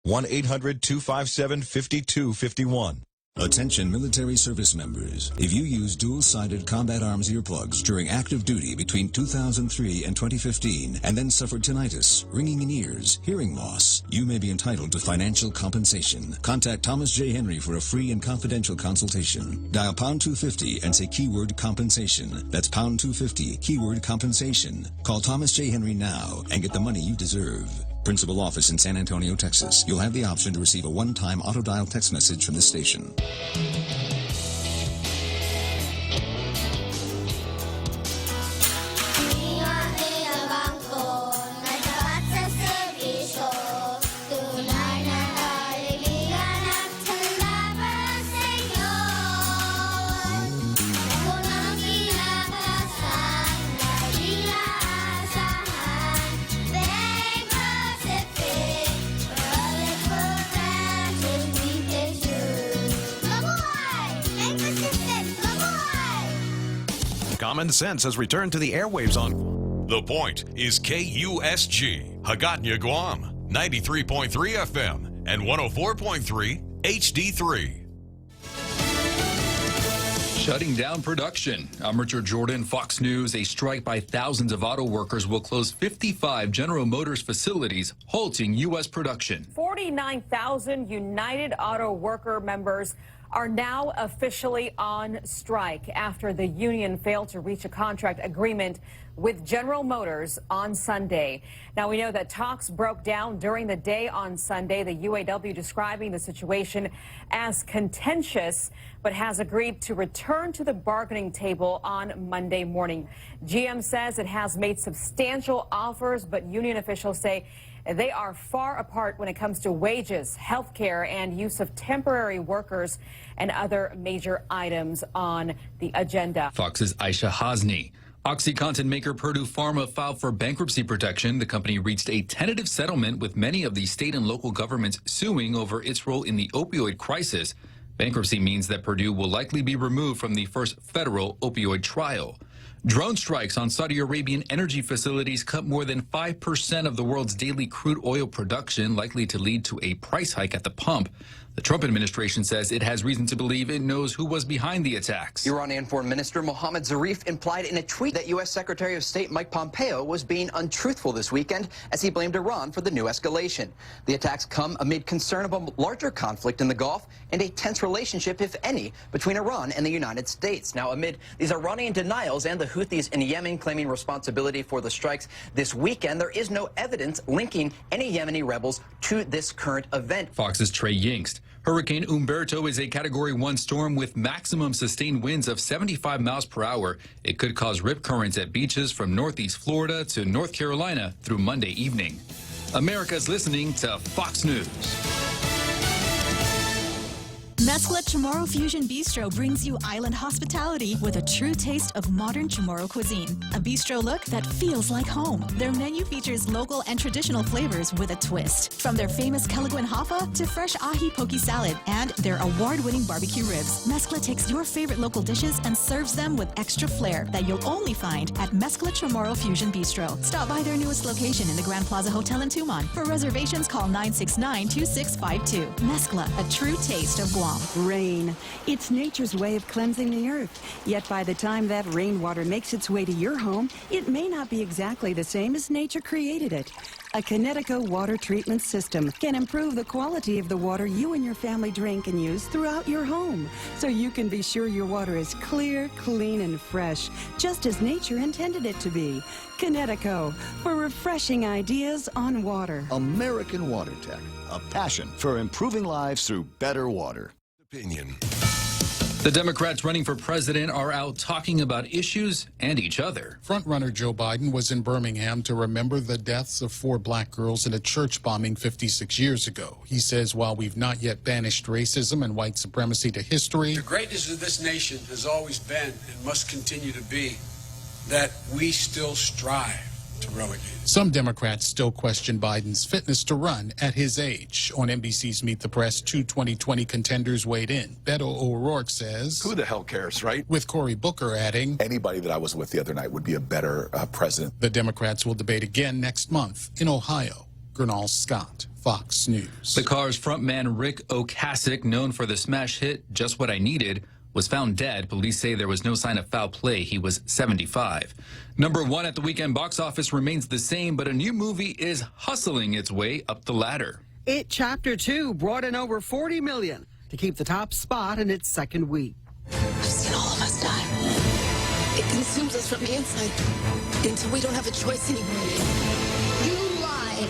1-800-257-5251. Attention military service members. If you use dual-sided combat arms earplugs during active duty between 2003 and 2015 and then suffered tinnitus, ringing in ears, hearing loss, you may be entitled to financial compensation. Contact Thomas J. Henry for a free and confidential consultation. Dial pound 250 and say keyword compensation. That's pound 250, keyword compensation. Call Thomas J. Henry now and get the money you deserve. Principal office in San Antonio, Texas. You'll have the option to receive a one-time auto-dial text message from this station. Common Sense has returned to the airwaves on The Point is KUSG, Hagåtña, Guam, 93.3 FM and 104.3 HD3. Shutting down production. I'm Richard Jordan, Fox News. A strike by thousands of auto workers will close 55 General Motors facilities, halting U.S. production. 49,000 United Auto Worker members are now officially on strike after the union failed to reach a contract agreement with General Motors on Sunday. Now, we know that talks broke down during the day on Sunday, the UAW describing the situation as contentious, but has agreed to return to the bargaining table on Monday morning. GM says it has made substantial offers, but union officials say they are far apart when it comes to wages, health care, and use of temporary workers and other major items on the agenda. Fox's Aisha Hasni. OxyContin maker Purdue Pharma filed for bankruptcy protection. The company reached a tentative settlement with many of the state and local governments suing over its role in the opioid crisis. Bankruptcy means that Purdue will likely be removed from the first federal opioid trial. Drone strikes on Saudi Arabian energy facilities cut more than 5% of the world's daily crude oil production, likely to lead to a price hike at the pump. The Trump administration says it has reason to believe it knows who was behind the attacks. Iranian Foreign Minister Mohammad Zarif implied in a tweet that U.S. Secretary of State Mike Pompeo was being untruthful this weekend as he blamed Iran for the new escalation. The attacks come amid concern of a larger conflict in the Gulf and a tense relationship, if any, between Iran and the United States. Now, amid these Iranian denials and the Houthis in Yemen claiming responsibility for the strikes this weekend, there is no evidence linking any Yemeni rebels to this current event. Fox's Trey Yingst. Hurricane Umberto is a Category 1 storm with maximum sustained winds of 75 miles per hour. It could cause rip currents at beaches from northeast Florida to North Carolina through Monday evening. America's listening to Fox News. Mezcla Chamorro Fusion Bistro brings you island hospitality with a true taste of modern Chamorro cuisine. A bistro look that feels like home. Their menu features local and traditional flavors with a twist. From their famous Calaguan Hafa to fresh ahi poke salad and their award-winning barbecue ribs. Mezcla takes your favorite local dishes and serves them with extra flair that you'll only find at Mezcla Chamorro Fusion Bistro. Stop by their newest location in the Grand Plaza Hotel in Tumon. For reservations, call 969-2652. Mezcla, a true taste of Guam. Rain. It's nature's way of cleansing the earth. Yet by the time that rainwater makes its way to your home, it may not be exactly the same as nature created it. A Connecticut water treatment system can improve the quality of the water you and your family drink and use throughout your home, so you can be sure your water is clear, clean, and fresh, just as nature intended it to be. Connecticut, for refreshing ideas on water. American Water Tech, a passion for improving lives through better water. Opinion. The Democrats running for president are out talking about issues and each other. Frontrunner Joe Biden was in Birmingham to remember the deaths of 4 black girls in a church bombing 56 years ago. He says while we've not yet banished racism and white supremacy to history, the greatness of this nation has always been and must continue to be that we still strive to relegate it. Some Democrats still question Biden's fitness to run at his age. On NBC's Meet the Press, 2 2020 contenders weighed in. Beto O'Rourke says, who the hell cares, right? With Cory Booker adding, anybody that I was with the other night would be a better president. The Democrats will debate again next month in Ohio. Gernal Scott, Fox News. The Cars frontman Rick Ocasek, known for the smash hit Just What I Needed, was found dead. Police say there was no sign of foul play. He was 75. Number one at the weekend box office remains the same, but a new movie is hustling its way up the ladder. It Chapter 2 brought in over $40 million to keep the top spot in its second week. I've seen all of us die. It consumes us from the inside until we don't have a choice anymore. You lied.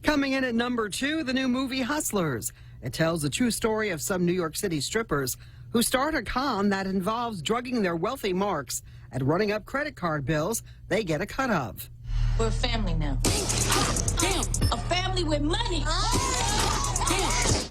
Coming in at number 2, the new movie Hustlers. It tells the true story of some New York City strippers who start a con that involves drugging their wealthy marks and running up credit card bills they get a cut of. We're a family now. Damn, a family with money. Damn.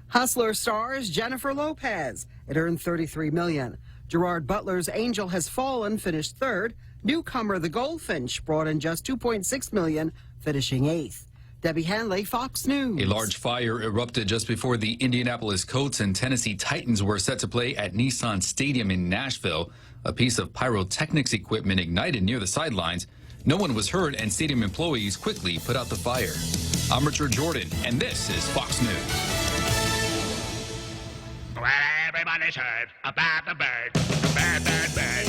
Hustler stars Jennifer Lopez. It earned $33 million. Gerard Butler's Angel Has Fallen finished third. Newcomer The Goldfinch brought in just $2.6 million, finishing eighth. Debbie Hanley, Fox News. A large fire erupted just before the Indianapolis Colts and Tennessee Titans were set to play at Nissan Stadium in Nashville. A piece of pyrotechnics equipment ignited near the sidelines. No one was hurt, and stadium employees quickly put out the fire. I'm Richard Jordan, and this is Fox News. Well, everybody's heard about the bird. The bird, bird, bird.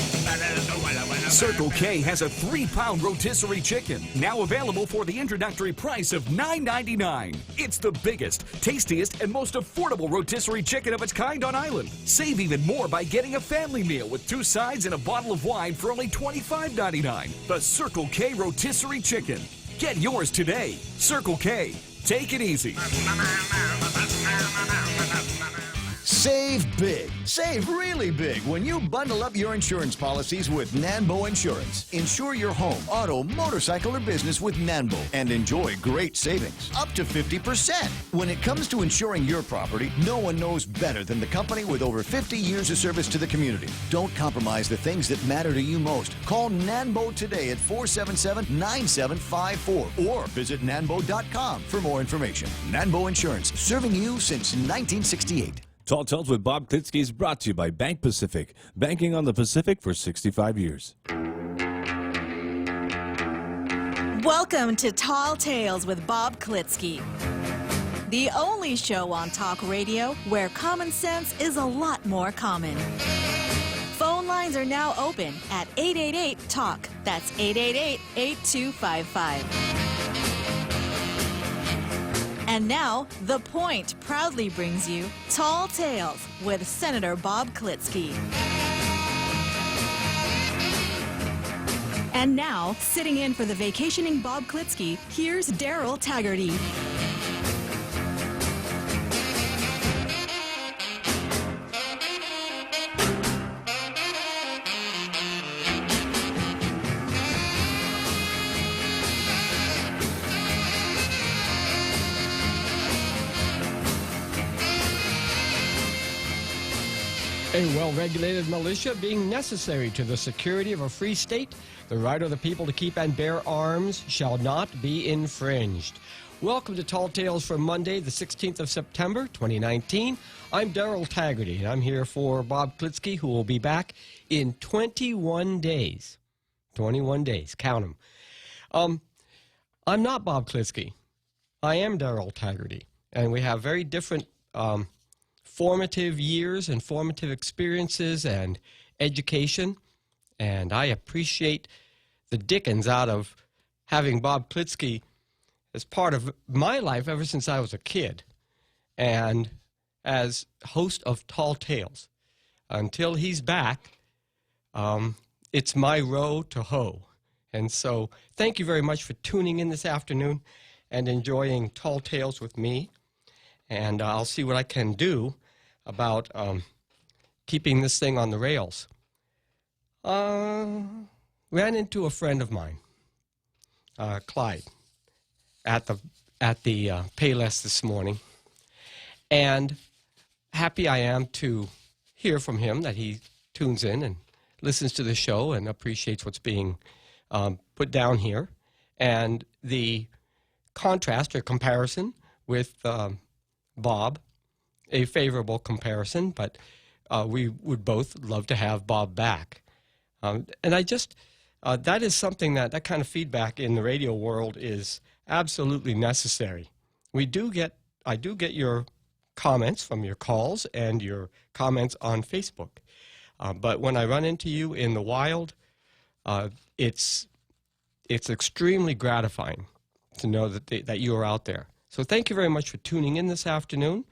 Circle K has a 3-pound rotisserie chicken, now available for the introductory price of $9.99. It's the biggest, tastiest, and most affordable rotisserie chicken of its kind on island. Save even more by getting a family meal with 2 sides and a bottle of wine for only $25.99. The Circle K rotisserie chicken. Get yours today. Circle K. Take it easy. Save big. Save really big when you bundle up your insurance policies with Nanbo Insurance. Insure your home, auto, motorcycle, or business with Nanbo and enjoy great savings, up to 50%. When it comes to insuring your property, no one knows better than the company with over 50 years of service to the community. Don't compromise the things that matter to you most. Call Nanbo today at 477-9754 or visit nanbo.com for more information. Nanbo Insurance, serving you since 1968. Tall Tales with Bob Klitzkie is brought to you by Bank Pacific. Banking on the Pacific for 65 years. Welcome to Tall Tales with Bob Klitzkie, the only show on talk radio where common sense is a lot more common. Phone lines are now open at 888-TALK. That's 888-8255. And now, The Point proudly brings you Tall Tales with Senator Bob Klitzkie. And now, sitting in for the vacationing Bob Klitzkie, here's Daryl Taggarty. A well-regulated militia being necessary to the security of a free state, the right of the people to keep and bear arms shall not be infringed. Welcome to Tall Tales for Monday, the 16th of September, 2019. I'm Daryl Taggarty, and I'm here for Bob Klitzkie, who will be back in 21 days. 21 days, count them. I'm not Bob Klitzkie. I am Daryl Taggarty, and we have very different formative years and formative experiences and education, and I appreciate the dickens out of having Bob Klitzkie as part of my life ever since I was a kid, and as host of Tall Tales. Until he's back, it's my row to hoe. And so thank you very much for tuning in this afternoon and enjoying Tall Tales with me, and I'll see what I can do about keeping this thing on the rails. Ran into a friend of mine, Clyde, at the Payless this morning, and happy I am to hear from him that he tunes in and listens to the show and appreciates what's being put down here, and the contrast or comparison with Bob. A favorable comparison, but we would both love to have Bob back. And I just, that is something that kind of feedback in the radio world is absolutely necessary. I do get your comments from your calls and your comments on Facebook. But when I run into you in the wild, it's extremely gratifying to know that you are out there. So thank you very much for tuning in this afternoon,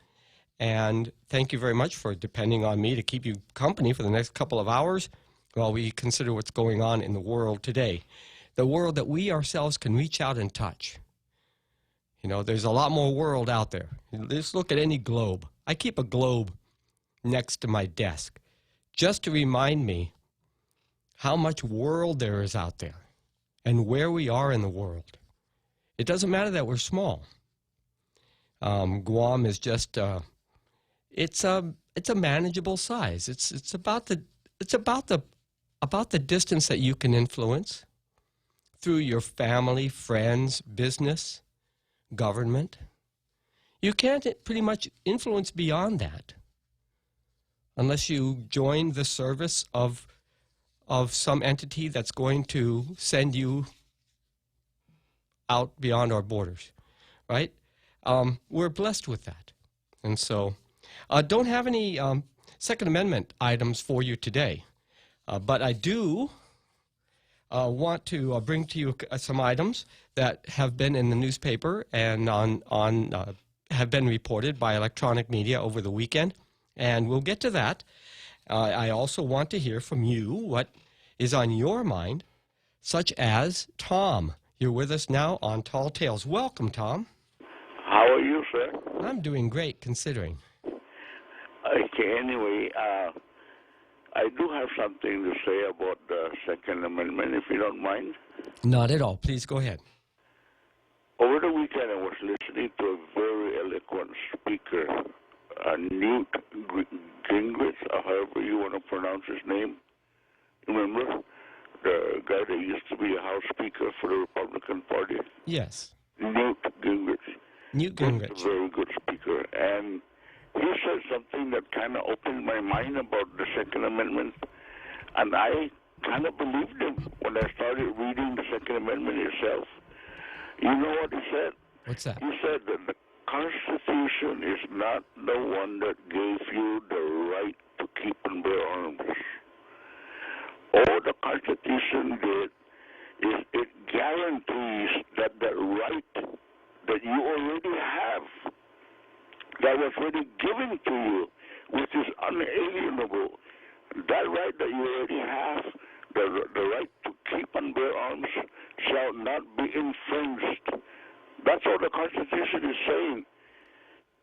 and thank you very much for depending on me to keep you company for the next couple of hours while we consider what's going on in the world today, the world that we ourselves can reach out and touch. You know, there's a lot more world out there. Just look at any globe. I keep a globe next to my desk just to remind me how much world there is out there and where we are in the world. It doesn't matter that we're small. Guam is just it's a manageable size. It's about the distance that you can influence through your family, friends, business, government. You can't pretty much influence beyond that unless you join the service of some entity that's going to send you out beyond our borders, right? We're blessed with that. And so don't have any Second Amendment items for you today, but I do want to bring to you some items that have been in the newspaper and have been reported by electronic media over the weekend, and we'll get to that. I also want to hear from you what is on your mind, such as Tom. You're with us now on Tall Tales. Welcome, Tom. How are you, sir? I'm doing great, considering. Okay, anyway, I do have something to say about the Second Amendment, if you don't mind. Not at all. Please go ahead. Over the weekend, I was listening to a very eloquent speaker, Newt Gingrich, or however you want to pronounce his name. Remember? The guy that used to be a House Speaker for the Republican Party? Yes. Newt Gingrich. Newt Gingrich. He's a very good speaker. And he said something that kind of opened my mind about the Second Amendment. And I kind of believed him when I started reading the Second Amendment itself. You know what he said? What's that? He said that the Constitution is not the one that gave you the right to keep and bear arms. All the Constitution did is it guarantees that the right that you already have, that was already given to you, which is unalienable, that right that you already have, the right to keep and bear arms, shall not be infringed. That's what the Constitution is saying.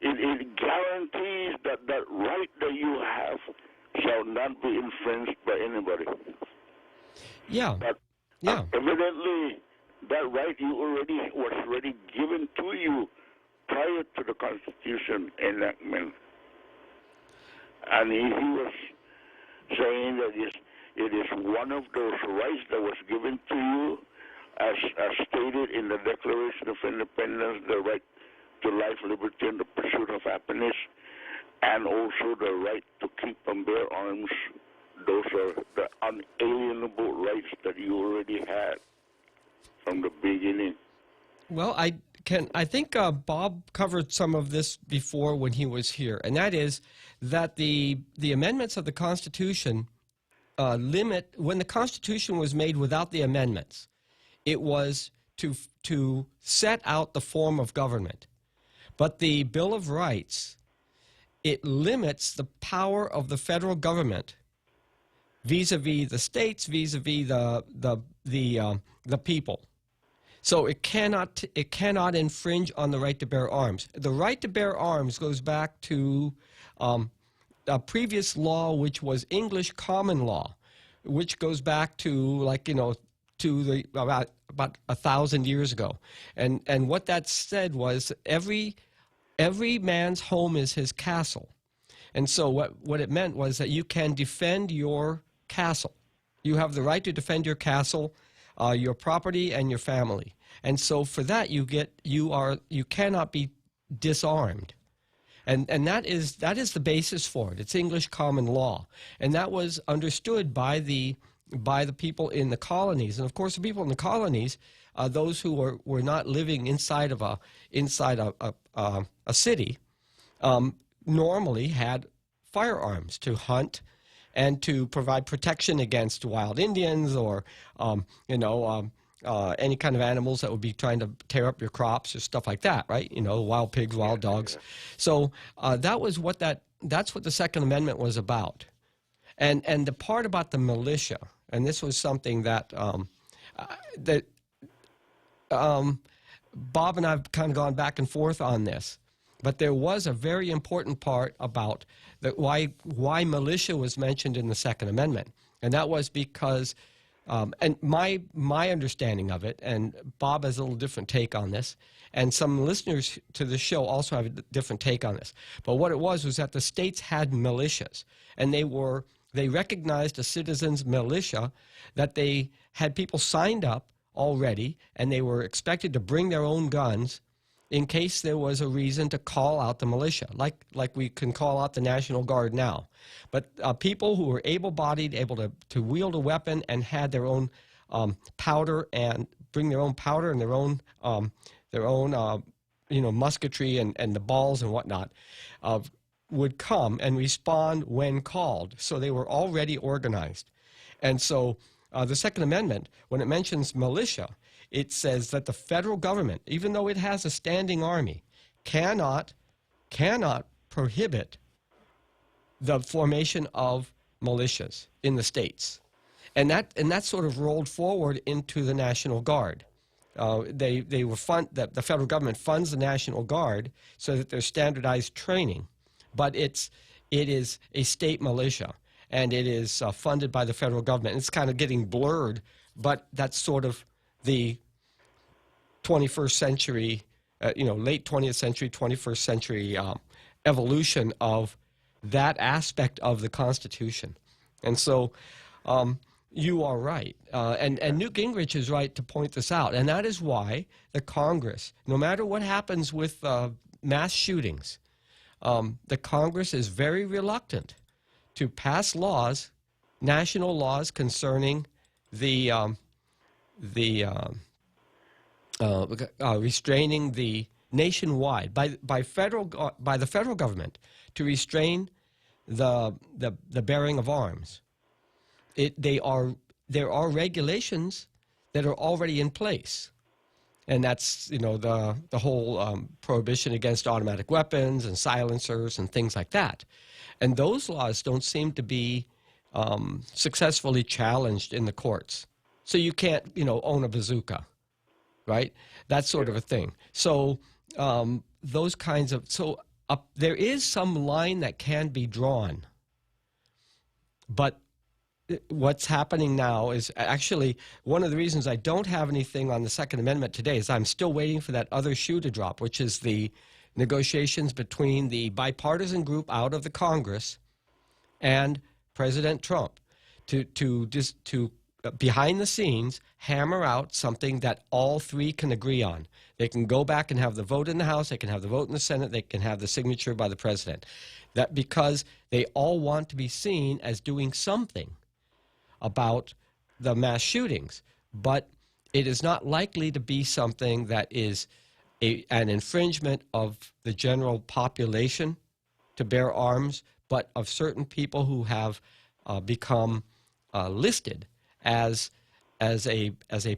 It guarantees that that right that you have shall not be infringed by anybody. Yeah. But evidently, that right was already given to you prior to the Constitution enactment. And he was saying that it is one of those rights that was given to you as stated in the Declaration of Independence, the right to life, liberty, and the pursuit of happiness, and also the right to keep and bear arms. Those are the unalienable rights that you already had from the beginning. Well, I think Bob covered some of this before when he was here, and that is that the amendments of the Constitution limit, when the Constitution was made without the amendments, it was to set out the form of government. But the Bill of Rights, it limits the power of the federal government vis-a-vis the states, vis-a-vis the people. So it cannot infringe on the right to bear arms. The right to bear arms goes back to a previous law, which was English common law, which goes back to about 1,000 years ago. And what that said was every man's home is his castle. And so what it meant was that you can defend your castle. You have the right to defend your castle, your property, and your family. And so for that you cannot be disarmed. And that is the basis for it. It's English common law. And that was understood by the people in the colonies. And of course the people in the colonies those who were not living inside a city normally had firearms to hunt and to provide protection against wild Indians or any kind of animals that would be trying to tear up your crops or stuff like that, right? Wild pigs, wild dogs. So that's what the Second Amendment was about. And the part about the militia, and this was something that Bob and I have kind of gone back and forth on this, but there was a very important part about why militia was mentioned in the Second Amendment, and that was because, and my understanding of it, and Bob has a little different take on this, and some listeners to the show also have a different take on this. But what it was that the states had militias, and they recognized a citizens' militia, that they had people signed up already, and they were expected to bring their own guns in case there was a reason to call out the militia, like we can call out the National Guard now. But people who were able-bodied, able to wield a weapon and had their own powder and bring their own powder and their own musketry and the balls and whatnot, would come and respond when called. So they were already organized. And so the Second Amendment, when it mentions militia, it says that the federal government, even though it has a standing army, cannot prohibit the formation of militias in the states. And that sort of rolled forward into the National Guard. The federal government funds the National Guard so that there's standardized training, but it is a state militia, and it is funded by the federal government. It's kind of getting blurred, but that's sort of the 21st century, late 20th century, 21st century evolution of that aspect of the Constitution. And so you are right. And Newt Gingrich is right to point this out. And that is why the Congress, no matter what happens with mass shootings, the Congress is very reluctant to pass laws, national laws concerning restraining the nationwide by the federal government to restrain the bearing of arms. There are regulations that are already in place, and that's the whole prohibition against automatic weapons and silencers and things like that. And those laws don't seem to be successfully challenged in the courts. So you can't own a bazooka, right? That sort of a thing. So those kinds of there is some line that can be drawn, but what's happening now is actually one of the reasons I don't have anything on the Second Amendment today is I'm still waiting for that other shoe to drop, which is the negotiations between the bipartisan group out of the Congress and President Trump to behind the scenes hammer out something that all three can agree on. They can go back and have the vote in the House, they can have the vote in the Senate, they can have the signature by the president. That because they all want to be seen as doing something about the mass shootings, but it is not likely to be something that is an infringement of the general population to bear arms, but of certain people who have become listed as a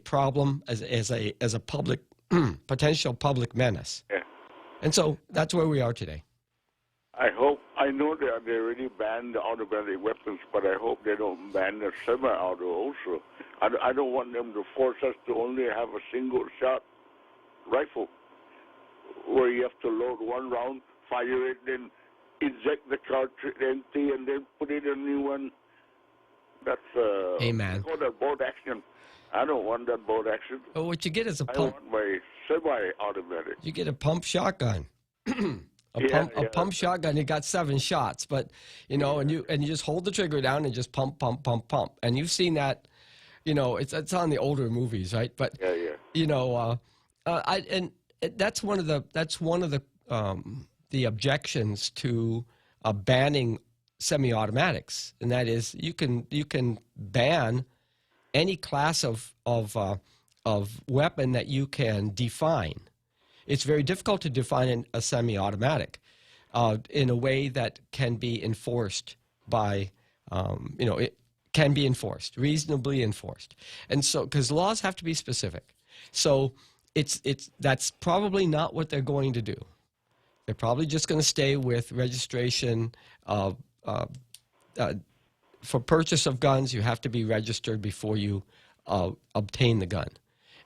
problem, as a public potential public menace. Yeah. And so that's where we are today. I know that they already banned the automatic weapons, but I hope they don't ban the semi-auto also. I don't want them to force us to only have a single-shot rifle where you have to load one round, fire it, then inject the cartridge empty, and then put in a new one. That's Amen. Call that bolt action. I don't want that bolt action. Oh, what you get is a pump. I want my semi-automatic. You get a pump shotgun. A pump shotgun. You got 7 shots, but and you just hold the trigger down and just pump, pump, pump, pump. And you've seen that. It's on the older movies, right? But that's one of the objections to banning semi-automatics, and that is you can ban any class of weapon that you can define. It's very difficult to define a semi-automatic in a way that can be enforced by, it can be enforced, reasonably enforced. And so, because laws have to be specific. So that's probably not what they're going to do. They're probably just going to stay with registration. For purchase of guns, you have to be registered before you obtain the gun,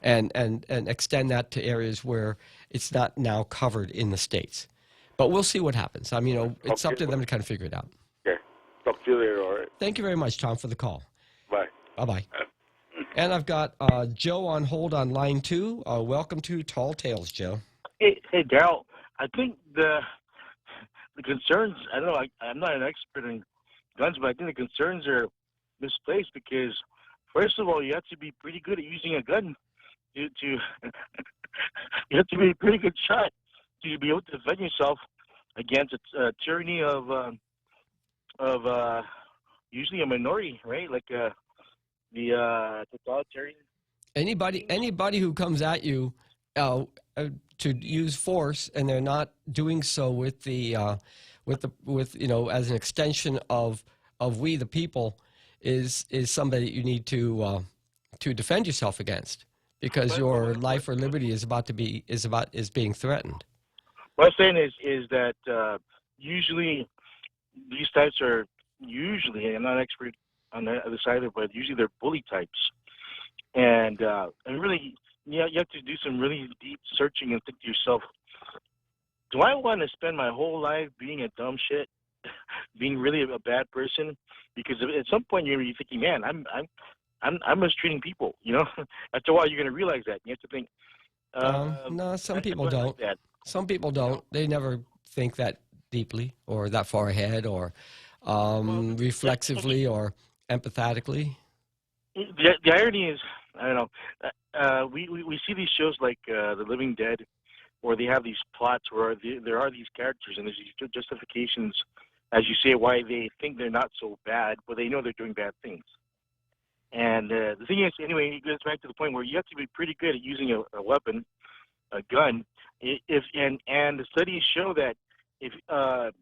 and extend that to areas where it's not now covered in the states. But we'll see what happens. I mean, it's up to them to kind of figure it out. Okay. Talk to you later, all right? Thank you very much, Tom, for the call. Bye. Bye-bye. And I've got Joe on hold on line 2. Welcome to Tall Tales, Joe. Hey, Daryl. I think the concerns, I don't know, I'm not an expert in guns, but I think the concerns are misplaced because, first of all, you have to be pretty good at using a gun you have to be a pretty good shot to be able to defend yourself against a tyranny of usually a minority, right? Like the totalitarian. Anybody who comes at you to use force, and they're not doing so with as an extension of we the people, is somebody that you need to defend yourself against, because your life or liberty is being threatened. What I'm saying is that usually these types are I'm not an expert on the other side of it, but usually they're bully types, and really you have to do some really deep searching and think to yourself, do I want to spend my whole life being a dumb shit, being really a bad person? Because at some point you're thinking, man, I'm mistreating people. After a while you're going to realize that. You have to think. No, some people don't. Like some people don't. They never think that deeply or that far ahead or reflexively or empathetically. The irony is, I don't know. We see these shows like The Living Dead, where they have these plots where there are these characters and there's these justifications, as you say, why they think they're not so bad, but they know they're doing bad things. And the thing is, anyway, it goes back to the point where you have to be pretty good at using a weapon, a gun. And the studies show that if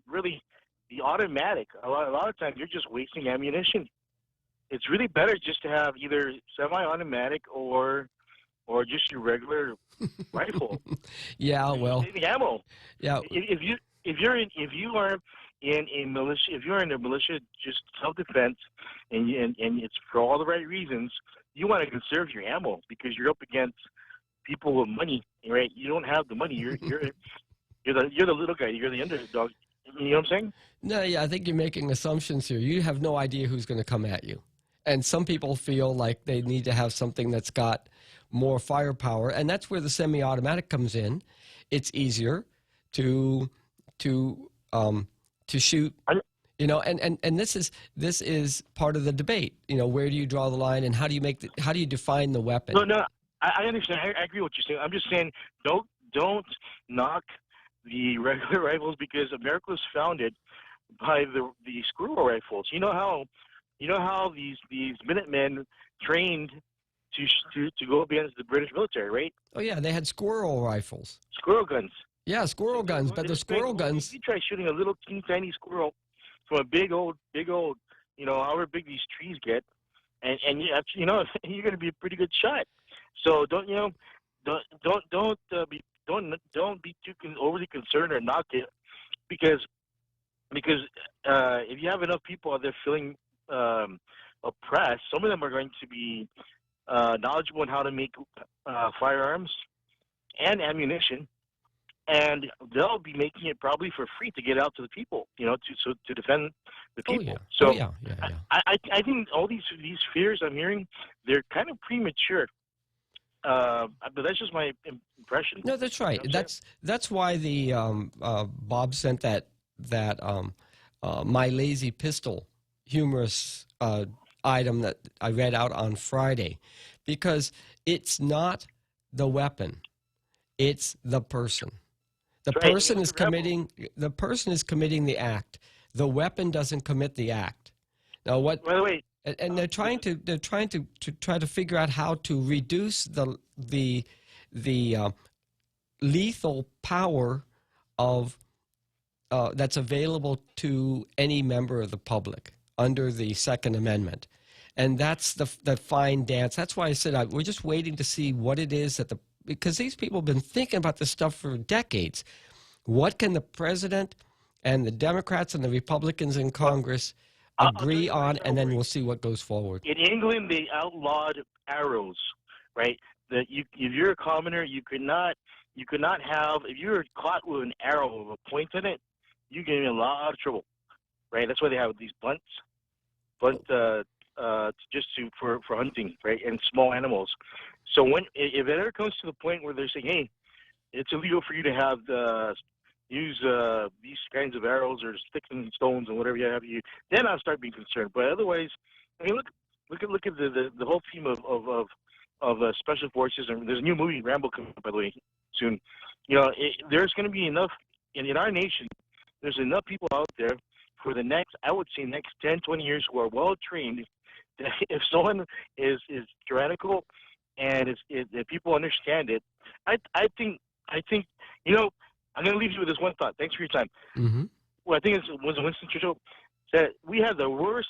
really the automatic, a lot of times you're just wasting ammunition. It's really better just to have either semi-automatic or just your regular rifle. Yeah, well, the ammo. Yeah. If you are in a militia, if you're in a militia, just self-defense, and it's for all the right reasons, you want to conserve your ammo because you're up against people with money, right? You don't have the money. You're the little guy. You're the underdog. You know what I'm saying? No, yeah, I think you're making assumptions here. You have no idea who's going to come at you. And some people feel like they need to have something that's got more firepower, and that's where the semi-automatic comes in. It's easier to shoot, and this is part of the debate. Where do you draw the line, and how do you define the weapon? No, I understand. I agree with what you're saying. I'm just saying, don't knock the regular rifles, because America was founded by the squirrel rifles. You know how these Minutemen trained to go against the British military, right? Oh yeah, they had squirrel rifles. Squirrel guns. Yeah, squirrel guns, but the squirrel guns. You try shooting a little teeny tiny squirrel from a big old, however big these trees get, and you're going to be a pretty good shot. So don't be too overly concerned or knock it, because if you have enough people out there feeling oppressed, some of them are going to be knowledgeable in how to make firearms and ammunition, and they'll be making it probably for free to get out to the people, to defend the people. Oh, yeah. So yeah. I think all these fears I'm hearing, they're kind of premature. But that's just my impression. No, that's right. That's why the Bob sent that My Lazy Pistol humorous item that I read out on Friday, because it's not the weapon, it's the person. The person is committing the act. The weapon doesn't commit the act. Now what? By the way, And they're trying to try to figure out how to reduce the lethal power of that's available to any member of the public under the Second Amendment. And that's the fine dance. That's why I said we're just waiting to see what it is because these people have been thinking about this stuff for decades. What can the president and the Democrats and the Republicans in Congress agree on, and then we'll see what goes forward. In England, they outlawed arrows, right? That if you're a commoner, you could not have, if you're caught with an arrow with a point in it, you get in a lot of trouble, right? That's why they have these blunts for hunting, right, and small animals. So if it ever comes to the point where they're saying, hey, it's illegal for you to have use these kinds of arrows or sticks and stones and whatever you have, then I'll start being concerned. But otherwise, I mean, look at the whole team of special forces. And there's a new movie, Rambo, coming up, by the way, soon. There's going to be enough in our nation. There's enough people out there for the next 10, 20 years who are well trained. That if someone is tyrannical and if people understand it, I think I'm going to leave you with this one thought. Thanks for your time. Mm-hmm. Well, I think it was Winston Churchill said we have the worst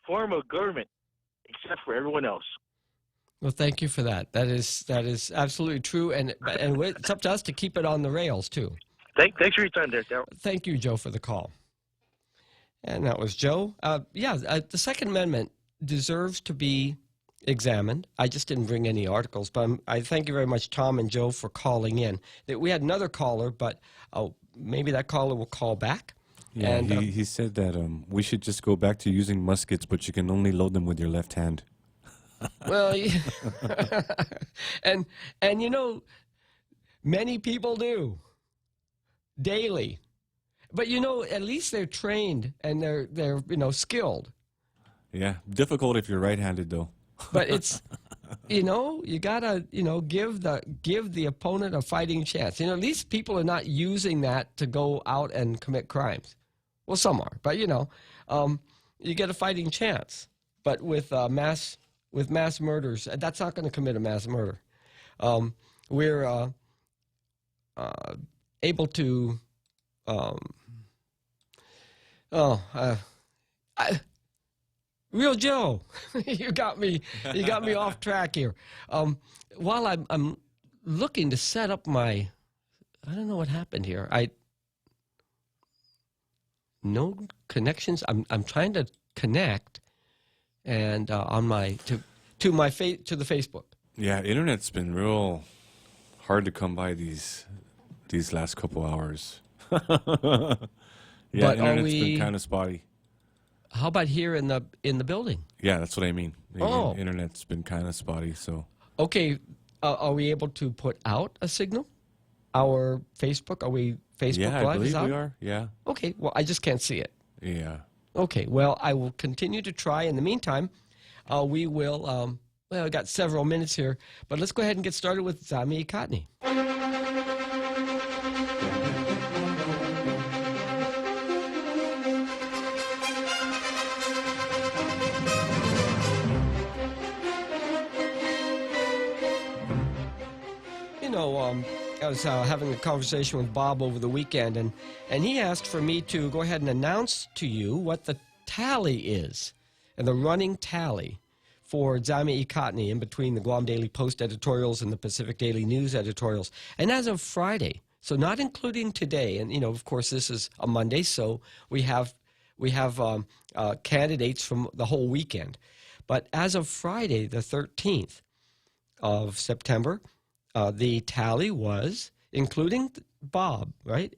form of government except for everyone else. Well, thank you for that. That is absolutely true, and it's up to us to keep it on the rails too. Thanks for your time there, Darryl. Thank you, Joe, for the call. And that was Joe. The Second Amendment deserves to be examined. I just didn't bring any articles, but I thank you very much, Tom and Joe, for calling in. We had another caller, but maybe that caller will call back. Yeah, and, he said that we should just go back to using muskets, but you can only load them with your left hand. Well, yeah. and many people do daily, but at least they're trained and they're skilled. Yeah, difficult if you're right-handed though. But it's you gotta give the opponent a fighting chance. At least people are not using that to go out and commit crimes. Well, some are, but you get a fighting chance. But with mass murders, that's not going to commit a mass murder. We're able to. Real Joe, you got me off track here. While I'm looking to set up I don't know what happened here. No connections. I'm trying to connect, and on to the Facebook. Yeah, internet's been real hard to come by these last couple hours. Yeah, but internet's been kind of spotty. How about here in the building? Yeah, that's what I mean. Oh. Internet's been kind of spotty, so. Okay, are we able to put out a signal? Our Facebook, Facebook yeah, Live I believe is out? we are, yeah. Okay, well, I just can't see it. Yeah. Okay, well, I will continue to try. In the meantime, we will, I got several minutes here, but let's go ahead and get started with Zami Kotny. I was having a conversation with Bob over the weekend, and he asked for me to go ahead and announce to you what the tally is, and the running tally for Zami Kotny in between the Guam Daily Post editorials and the Pacific Daily News editorials. And as of Friday, so not including today, and of course this is a Monday, so we have candidates from the whole weekend. But as of Friday, the 13th of September, the tally was, including Bob, right,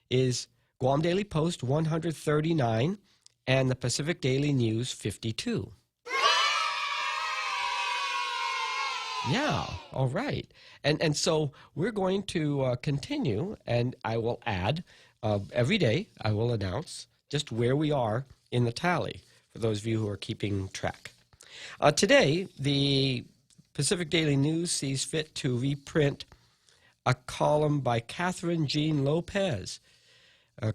is Guam Daily Post 139 and the Pacific Daily News 52. Yeah, all right. And so we're going to continue, and I will add every day I will announce just where we are in the tally for those of you who are keeping track. Today, the Pacific Daily News sees fit to reprint a column by Catherine Jean Lopez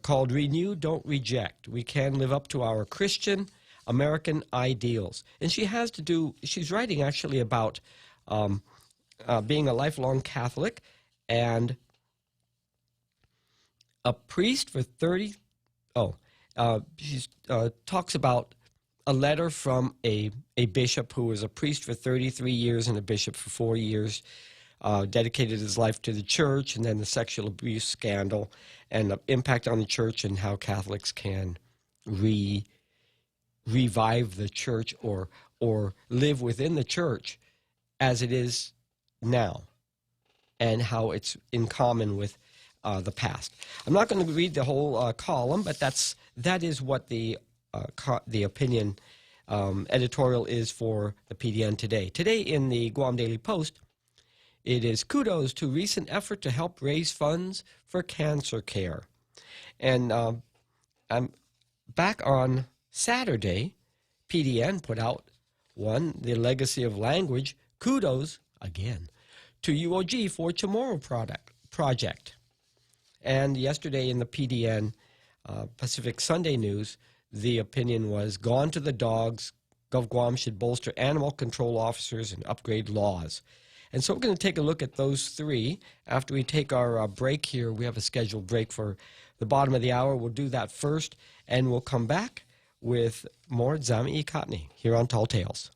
called Renew, Don't Reject. We can live up to our Christian American Ideals. And she's writing actually about being a lifelong Catholic and a priest for 30. She talks about a letter from a bishop who was a priest for 33 years and a bishop for 4 years, dedicated his life to the church, and then the sexual abuse scandal and the impact on the church and how Catholics can revive the church or live within the church as it is now, and how it's in common with the past. I'm not going to read the whole column, but that is what the opinion editorial is for the PDN today. Today in the Guam Daily Post, it is kudos to recent effort to help raise funds for cancer care. And I'm back on Saturday, PDN put out one, the Legacy of Language, kudos, again, to UOG for Chamorro project. And yesterday in the PDN Pacific Sunday News, the opinion was, gone to the dogs, Gov Guam should bolster animal control officers and upgrade laws. And so we're going to take a look at those three. After we take our break here, we have a scheduled break for the bottom of the hour. We'll do that first, and we'll come back with more Zami Ikatni here on Tall Tales.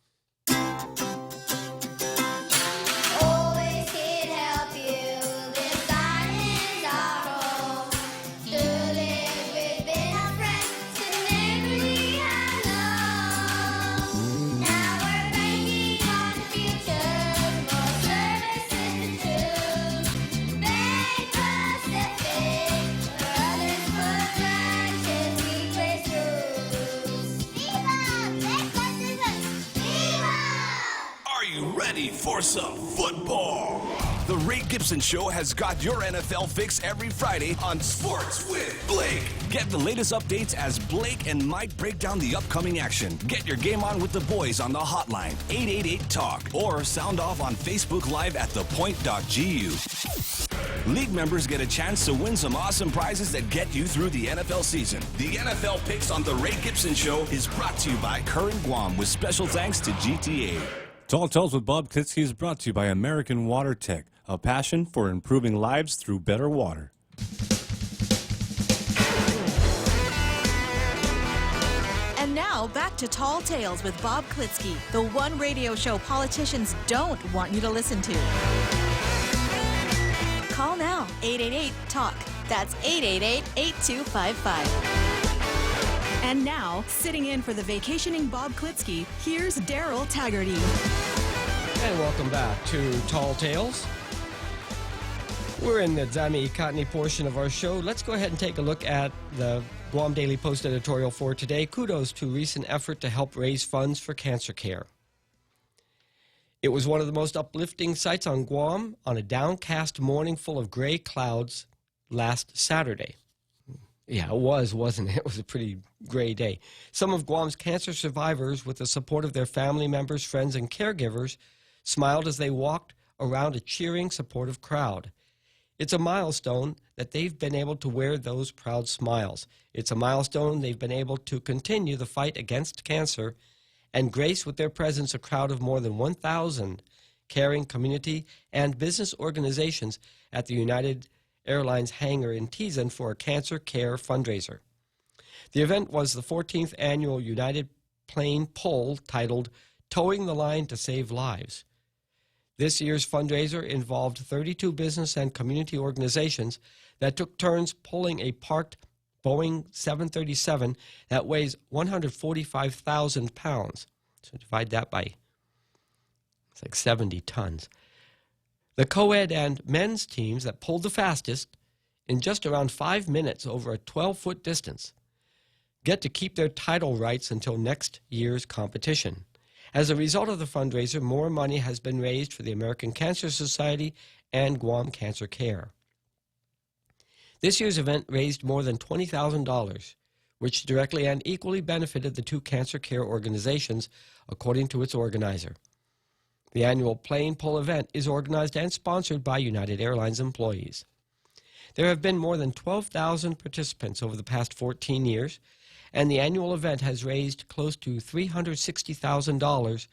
For some football. The Ray Gibson Show has got your NFL fix every Friday on Sports with Blake. Get the latest updates as Blake and Mike break down the upcoming action. Get your game on with the boys on the hotline, 888-TALK, or sound off on Facebook Live at thepoint.gu. League members get a chance to win some awesome prizes that get you through the NFL season. The NFL Picks on the Ray Gibson Show is brought to you by Current Guam with special thanks to GTA. Tall Tales with Bob Klitzkie is brought to you by American Water Tech, a passion for improving lives through better water. And now back to Tall Tales with Bob Klitzkie, the one radio show politicians don't want you to listen to. Call now, 888-TALK. That's 888-8255. And now, sitting in for the vacationing Bob Klitzkie, here's Daryl Taggarty. And welcome back to Tall Tales. We're in the Zami Ikatni portion of our show. Let's go ahead and take a look at the Guam Daily Post editorial for today. Kudos to recent effort to help raise funds for cancer care. It was one of the most uplifting sights on Guam on a downcast morning full of gray clouds last Saturday. Yeah, it was, wasn't it? It was a pretty gray day. Some of Guam's cancer survivors, with the support of their family members, friends, and caregivers, smiled as they walked around a cheering, supportive crowd. It's a milestone that they've been able to wear those proud smiles. It's a milestone they've been able to continue the fight against cancer and grace with their presence a crowd of more than 1,000 caring community and business organizations at the United Airlines hangar in Tizan for a cancer care fundraiser. The event was the 14th annual United Plane Pull titled Towing the Line to Save Lives. This year's fundraiser involved 32 business and community organizations that took turns pulling a parked Boeing 737 that weighs 145,000 pounds. So divide that by, it's like 70 tons. The co-ed and men's teams that pulled the fastest, in just around 5 minutes over a 12-foot distance, get to keep their title rights until next year's competition. As a result of the fundraiser, more money has been raised for the American Cancer Society and Guam Cancer Care. This year's event raised more than $20,000, which directly and equally benefited the two cancer care organizations, according to its organizer. The annual plane pull event is organized and sponsored by United Airlines employees. There have been more than 12,000 participants over the past 14 years, and the annual event has raised close to $360,000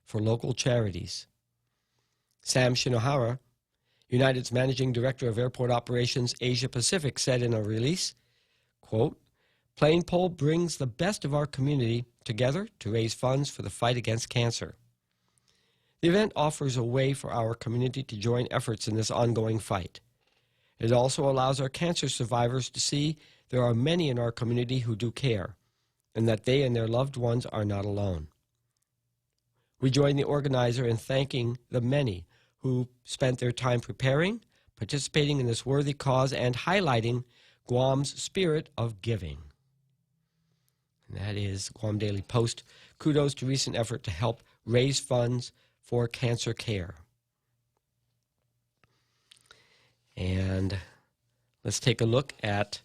for local charities. Sam Shinohara, United's Managing Director of Airport Operations Asia Pacific, said in a release, quote, "Plane Pole brings the best of our community together to raise funds for the fight against cancer." The event offers a way for our community to join efforts in this ongoing fight. It also allows our cancer survivors to see there are many in our community who do care, and that they and their loved ones are not alone. We join the organizer in thanking the many who spent their time preparing, participating in this worthy cause, and highlighting Guam's spirit of giving. And that is Guam Daily Post. Kudos to recent effort to help raise funds for cancer care. And let's take a look at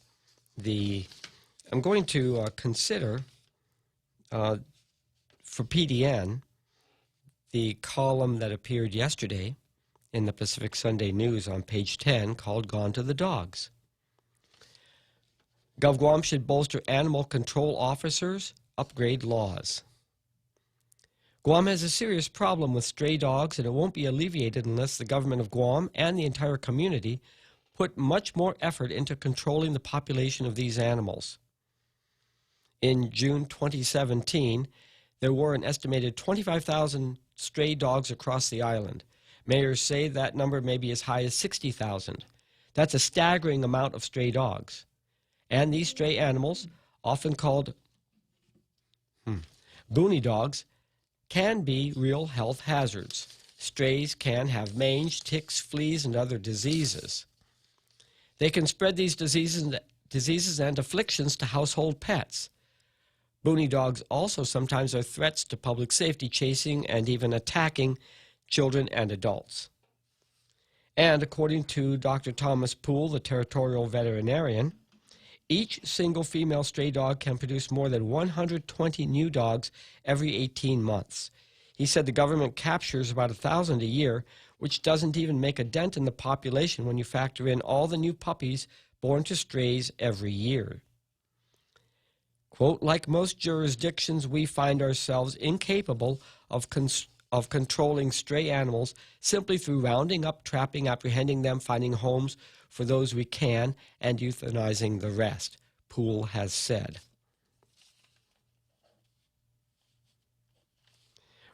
I'm going to consider for PDN the column that appeared yesterday in the Pacific Sunday News on page 10 called Gone to the Dogs. GovGuam should bolster animal control officers, upgrade laws. Guam has a serious problem with stray dogs, and it won't be alleviated unless the government of Guam and the entire community put much more effort into controlling the population of these animals. In June 2017, there were an estimated 25,000 stray dogs across the island. Mayors say that number may be as high as 60,000. That's a staggering amount of stray dogs. And these stray animals, often called boonie dogs, can be real health hazards. Strays can have mange, ticks, fleas, and other diseases. They can spread these diseases and afflictions to household pets. Boonie dogs also sometimes are threats to public safety, chasing and even attacking children and adults. And according to Dr. Thomas Poole, the territorial veterinarian, each single female stray dog can produce more than 120 new dogs every 18 months. He said the government captures about 1,000 a year, which doesn't even make a dent in the population when you factor in all the new puppies born to strays every year. Quote, "Like most jurisdictions, we find ourselves incapable of controlling stray animals simply through rounding up, trapping, apprehending them, finding homes for those we can, and euthanizing the rest," Poole has said.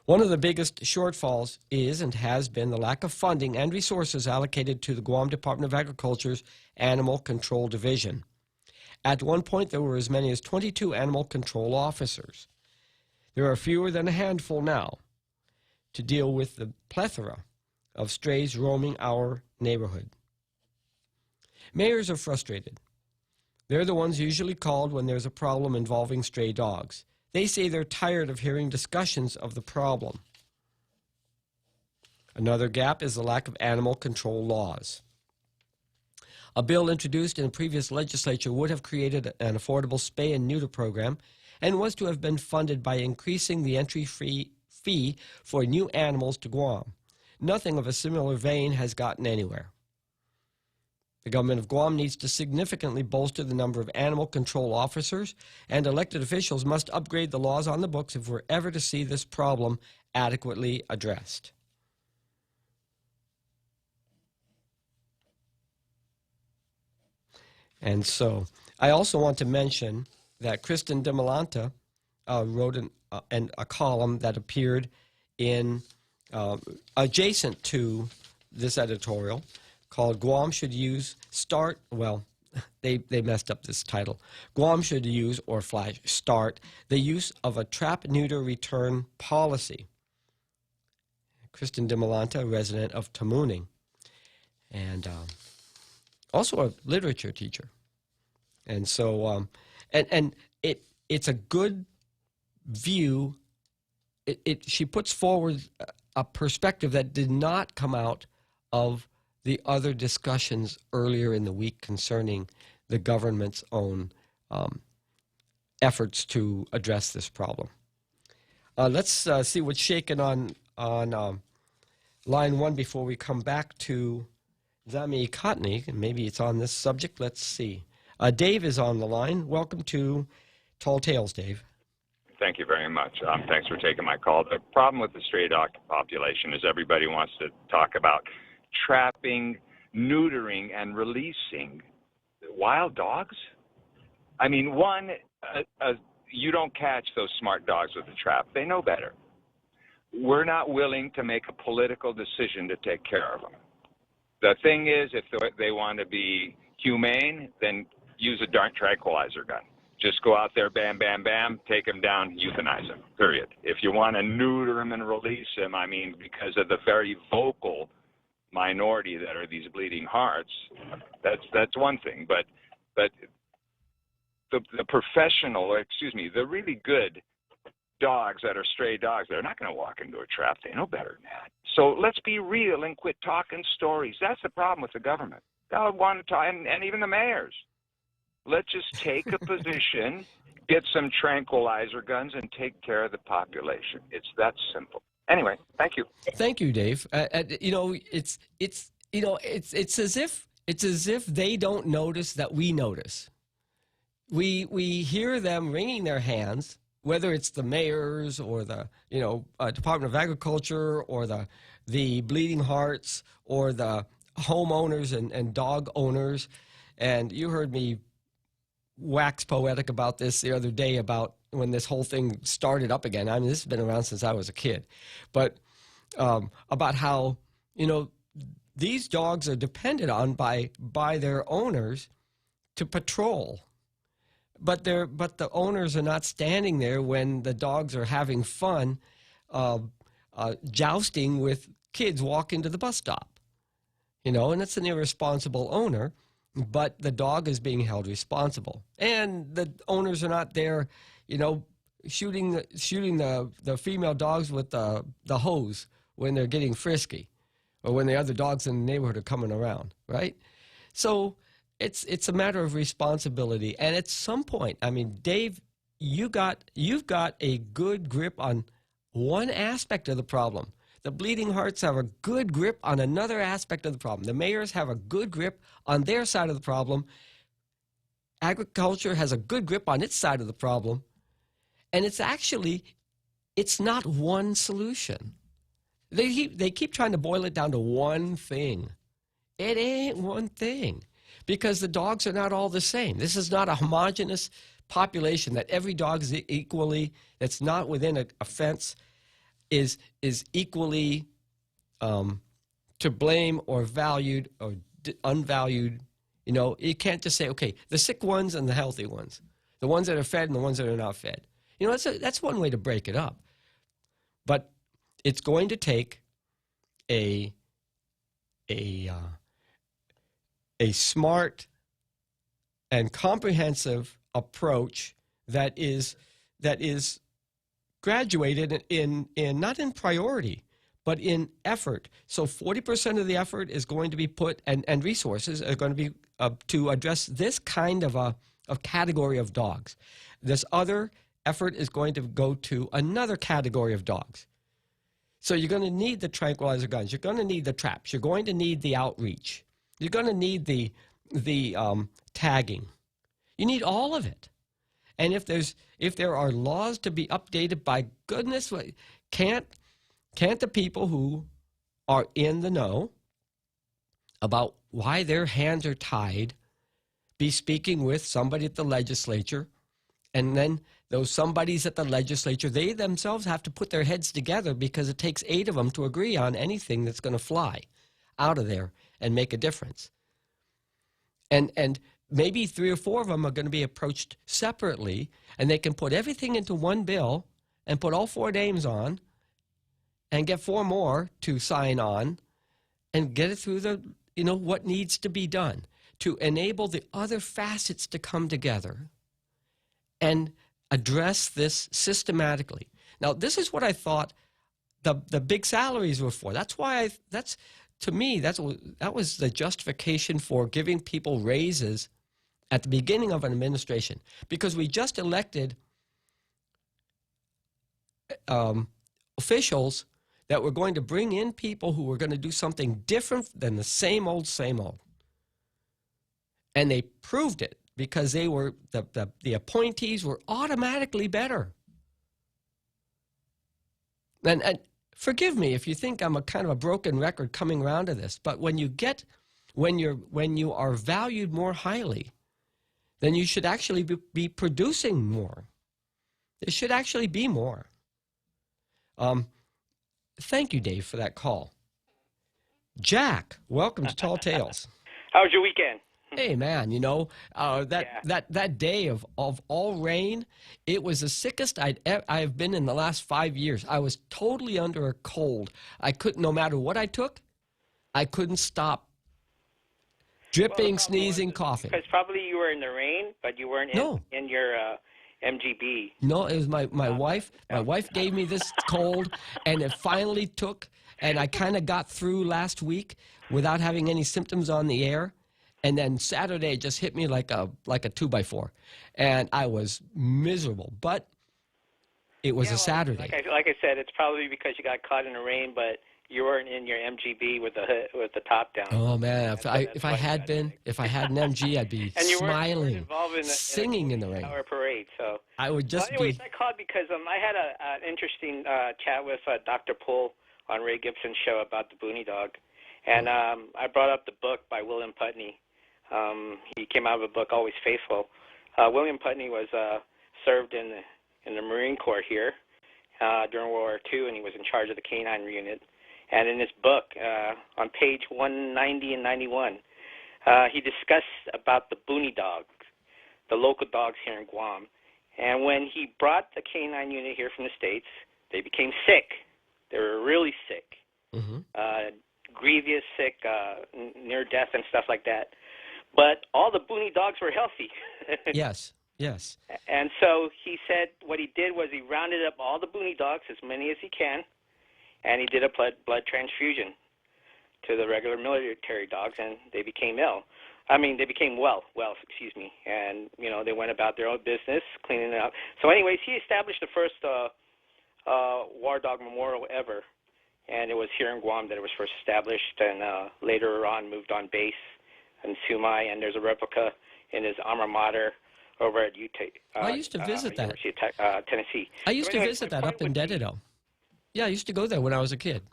One of the biggest shortfalls is and has been the lack of funding and resources allocated to the Guam Department of Agriculture's Animal Control Division. At one point, there were as many as 22 animal control officers. There are fewer than a handful now to deal with the plethora of strays roaming our neighborhood. Mayors are frustrated. They're the ones usually called when there's a problem involving stray dogs. They say they're tired of hearing discussions of the problem. Another gap is the lack of animal control laws. A bill introduced in a previous legislature would have created an affordable spay and neuter program and was to have been funded by increasing the entry fee for new animals to Guam. Nothing of a similar vein has gotten anywhere. The government of Guam needs to significantly bolster the number of animal control officers, and elected officials must upgrade the laws on the books if we're ever to see this problem adequately addressed. And so, I also want to mention that Kristen DeMolanta wrote a column that appeared in adjacent to this editorial called "Guam Should Use they messed up this title. Guam should use, or start, the use of a trap-neuter return policy." Kristen DeMolanta, a resident of Tamuning, and also a literature teacher. And so, it's a good view. She puts forward a perspective that did not come out of the other discussions earlier in the week concerning the government's own efforts to address this problem. Let's see what's shaking on line one before we come back to Zami Kotnik, and maybe it's on this subject. Let's see. Dave is on the line. Welcome to Tall Tales, Dave. Thank you very much. Thanks for taking my call. The problem with the stray dog population is everybody wants to talk about trapping, neutering, and releasing wild dogs. I mean, you don't catch those smart dogs with a trap. They know better. We're not willing to make a political decision to take care of them. The thing is, if they want to be humane, then use a darn tranquilizer gun. Just go out there, bam, bam, bam, take them down, euthanize them, period. If you want to neuter them and release them, I mean, because of the very vocal minority that are these bleeding hearts, that's one thing. But the professional, or excuse me, the really good dogs that are stray dogs, they're not going to walk into a trap. They know better than that. So let's be real and quit talking stories. That's the problem with the government. They'll want to talk, and even the mayors. Let's just take a position, get some tranquilizer guns, and take care of the population. It's that simple. Anyway, thank you. Thank you, Dave. It's as if they don't notice that we notice. We hear them wringing their hands, whether it's the mayors or the Department of Agriculture or the Bleeding Hearts or the homeowners and dog owners. And you heard me wax poetic about this the other day about when this whole thing started up again. I mean, this has been around since I was a kid. But about how, these dogs are depended on by their owners to patrol. But the owners are not standing there when the dogs are having fun jousting with kids walking to the bus stop. And it's an irresponsible owner, but the dog is being held responsible. And the owners are not there, shooting the female dogs with the hose when they're getting frisky or when the other dogs in the neighborhood are coming around, right? So it's a matter of responsibility. And at some point, I mean, Dave, you've got a good grip on one aspect of the problem. The Bleeding Hearts have a good grip on another aspect of the problem. The mayors have a good grip on their side of the problem. Agriculture has a good grip on its side of the problem. And it's not one solution. They keep trying to boil it down to one thing. It ain't one thing, because the dogs are not all the same. This is not a homogeneous population that every dog is equally, that's not within a fence, is equally to blame or valued or unvalued. You can't just say, okay, the sick ones and the healthy ones, the ones that are fed and the ones that are not fed. That's one way to break it up. But it's going to take a smart and comprehensive approach that is graduated in not in priority, but in effort. So 40% of the effort is going to be put, and resources are going to be to address this kind of a category of dogs. This other effort is going to go to another category of dogs. So you're going to need the tranquilizer guns. You're going to need the traps. You're going to need the outreach. You're going to need the tagging. You need all of it. And if there are laws to be updated, by goodness, can't the people who are in the know about why their hands are tied be speaking with somebody at the legislature? And then those somebodies at the legislature, they themselves have to put their heads together, because it takes 8 of them to agree on anything that's going to fly out of there and make a difference. And maybe 3 or 4 of them are going to be approached separately, and they can put everything into one bill and put all 4 names on and get 4 more to sign on and get it through what needs to be done to enable the other facets to come together and address this systematically. Now, this is what I thought the big salaries were for. That's why to me, that was the justification for giving people raises at the beginning of an administration, because we just elected officials that were going to bring in people who were going to do something different than the same old, same old. And they proved it because they were the appointees were automatically better. And forgive me if you think I'm a kind of a broken record coming around to this, but when you are valued more highly, then you should actually be producing more. There should actually be more. Thank you, Dave, for that call. Jack, welcome to Tall Tales. How was your weekend? Hey, man, that day of all rain, it was the sickest I've been in the last 5 years. I was totally under a cold. I couldn't, no matter what I took, I couldn't stop dripping, sneezing, coughing. Because probably you were in the rain, but you weren't in your MGB. No, it was my wife. My wife gave me this cold, and it finally took, and I kind of got through last week without having any symptoms on the air. And then Saturday it just hit me like a 2x4, and I was miserable. But it was a Saturday. Like I said, it's probably because you got caught in the rain, but you weren't in your MGB with the top down. Oh man, if I had an MG, I'd be and you smiling, weren't involved singing in the rain. Our parade, so I would just anyways, I called because I had an interesting chat with Dr. Poole on Ray Gibson's show about the Boonie Dog, and I brought up the book by William Putney. He came out of a book, Always Faithful. William Putney was served in the Marine Corps here during World War II, and he was in charge of the K-9 unit. And in his book, on page 190 and 91, he discussed about the Boonie dogs, the local dogs here in Guam. And when he brought the K-9 unit here from the States, they became sick. They were really sick, grievous sick, near death and stuff like that. But all the Boonie dogs were healthy. Yes. And so he said what he did was he rounded up all the Boonie dogs, as many as he can, and he did a blood transfusion to the regular military dogs, and they became they became well, excuse me. And, they went about their own business, cleaning it up. So anyways, he established the first war dog memorial ever, and it was here in Guam that it was first established, and later on moved on base in Sumai, and there's a replica in his alma mater over at I used to visit that. University of Tennessee. I used to visit that up in Dedido. Yeah, I used to go there when I was a kid.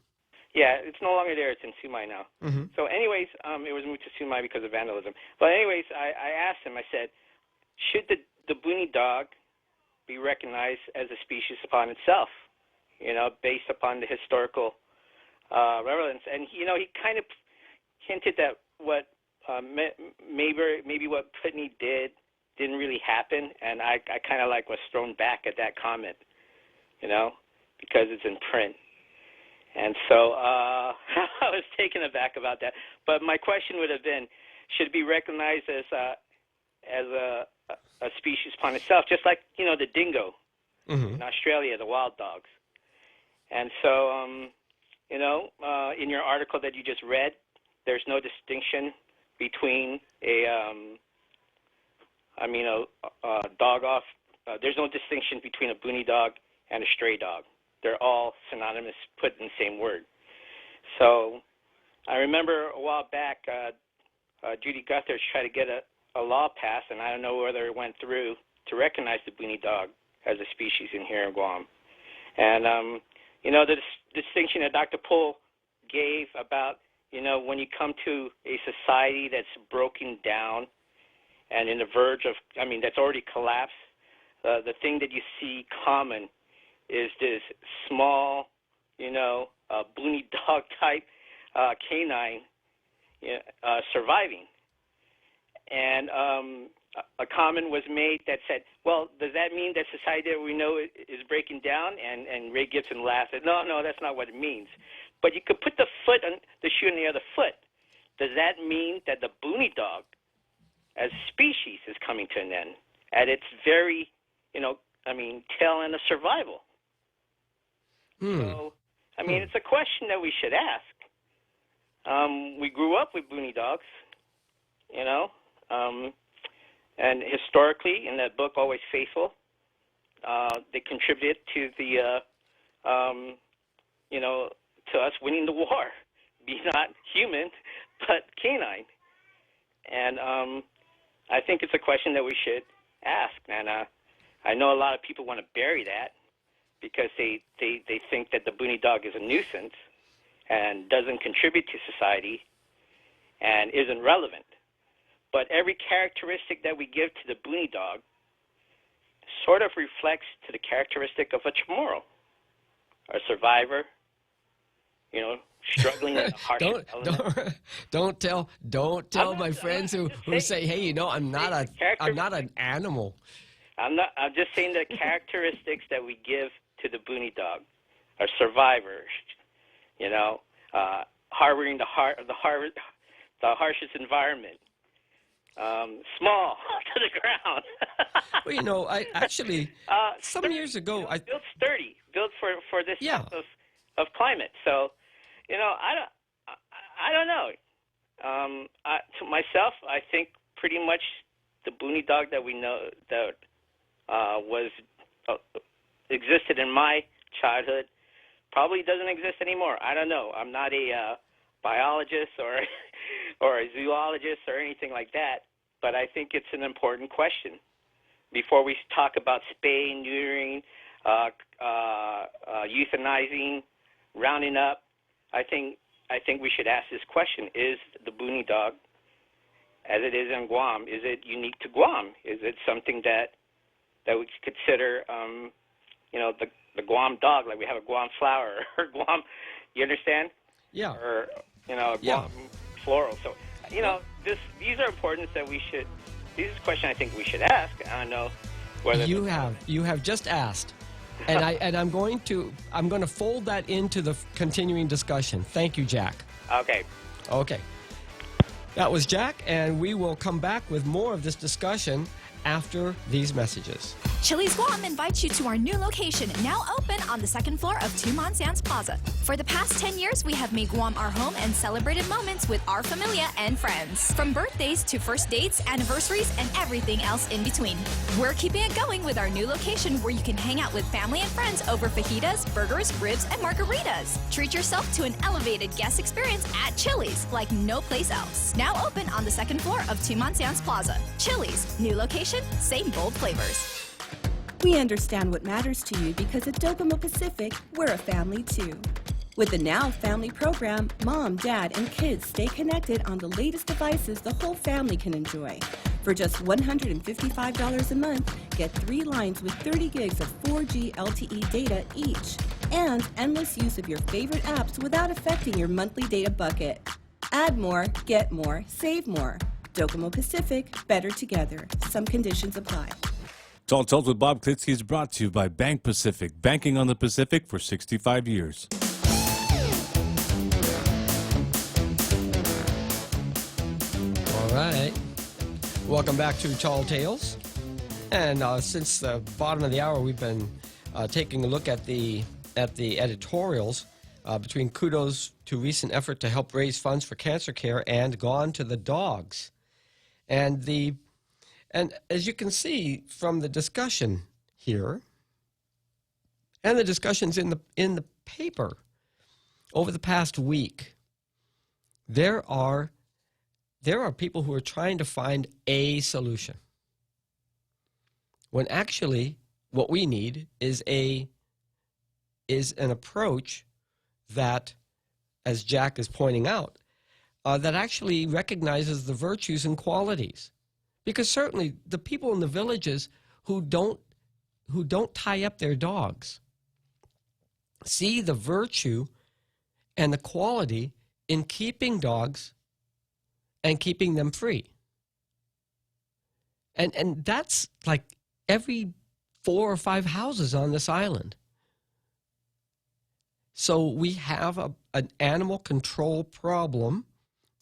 Yeah, it's no longer there. It's in Sumai now. Mm-hmm. So anyways, it was moved to Sumai because of vandalism. But anyways, I asked him, I said, should the Boonie dog be recognized as a species upon itself, based upon the historical relevance? And, he kind of hinted that what maybe what Putney didn't really happen, and I kind of was thrown back at that comment, because it's in print. And so I was taken aback about that. But my question would have been, should it be recognized as a species upon itself, just like, the dingo in Australia, the wild dogs. And so, in your article that you just read, there's no distinction between there's no distinction between a Boonie dog and a stray dog. They're all synonymous, put in the same word. So I remember a while back, Judy Guthers tried to get a law passed, and I don't know whether it went through, to recognize the Boonie dog as a species in here in Guam. And, the distinction that Dr. Poole gave about, when you come to a society that's broken down and in the verge of, that's already collapsed, the thing that you see common is this small, Boonie dog type canine surviving. And a comment was made that said, well, does that mean that society that we know is breaking down? And Ray Gibson laughed and said, no, that's not what it means. But you could put the shoe on the other foot. Does that mean that the Boonie dog as species is coming to an end at its very, tail end of survival? So, it's a question that we should ask. We grew up with Boonie dogs, and historically, in that book, Always Faithful, they contributed to the, to us winning the war. Be not human, but canine. And I think it's a question that we should ask. And I know a lot of people want to bury that because they think that the Boonie dog is a nuisance and doesn't contribute to society and isn't relevant. But every characteristic that we give to the Boonie dog sort of reflects to the characteristic of a Chamorro, a survivor, you know, struggling in a harsh element. Don't tell my friends who say, hey, you know, I'm not an animal. I'm just saying the characteristics that we give to the Boonie dog are survivors, you know, harboring the harshest environment. Small to the ground. Well, you know, I actually some years ago, built sturdy, built for this type of climate. So, you know, I don't know. To myself, I think pretty much the Boonie dog that we know that existed in my childhood probably doesn't exist anymore. I don't know. I'm not a biologist or a zoologist or anything like that, but I think it's an important question. Before we talk about spaying, neutering, euthanizing, rounding up, I think we should ask this question: is the Boonie dog, as it is in Guam, is it unique to Guam? Is it something that we consider, you know, the Guam dog, like we have a Guam flower or Guam? You understand? Yeah. Or you know, Guam floral. So, you know, these are importance that we should. This is a question I think we should ask. I don't know whether you have just asked, and I'm going to fold that into the continuing discussion. Thank you, Jack. Okay. Okay. That was Jack, and we will come back with more of this discussion after these messages. Chili's Guam invites you to our new location, now open on the second floor of Tumon Sands Plaza. For the past 10 years, we have made Guam our home and celebrated moments with our familia and friends. From birthdays to first dates, anniversaries, and everything else in between. We're keeping it going with our new location where you can hang out with family and friends over fajitas, burgers, ribs, and margaritas. Treat yourself to an elevated guest experience at Chili's like no place else. Now open on the second floor of Tumon Sands Plaza. Chili's, new location, same bold flavors. We understand what matters to you because at Docomo Pacific, we're a family too. With the Now Family program, mom, dad, and kids stay connected on the latest devices the whole family can enjoy. For just $155 a month, get 3 lines with 30 gigs of 4G LTE data each, and endless use of your favorite apps without affecting your monthly data bucket. Add more, get more, save more. Docomo Pacific, better together. Some conditions apply. Tall Tales with Bob Klitzkie is brought to you by Bank Pacific, banking on the Pacific for 65 years. All right. Welcome back to Tall Tales. And since the bottom of the hour, we've been taking a look at the editorials between kudos to recent effort to help raise funds for cancer care and Gone to the Dogs. And as you can see from the discussion here, and the discussions in the paper over the past week, there are people who are trying to find a solution, when actually what we need is an approach that, as Jack is pointing out, that actually recognizes the virtues and qualities. Because certainly the people in the villages who don't tie up their dogs see the virtue and the quality in keeping dogs and keeping them free. And that's like every 4 or 5 houses on this island. So we have an animal control problem,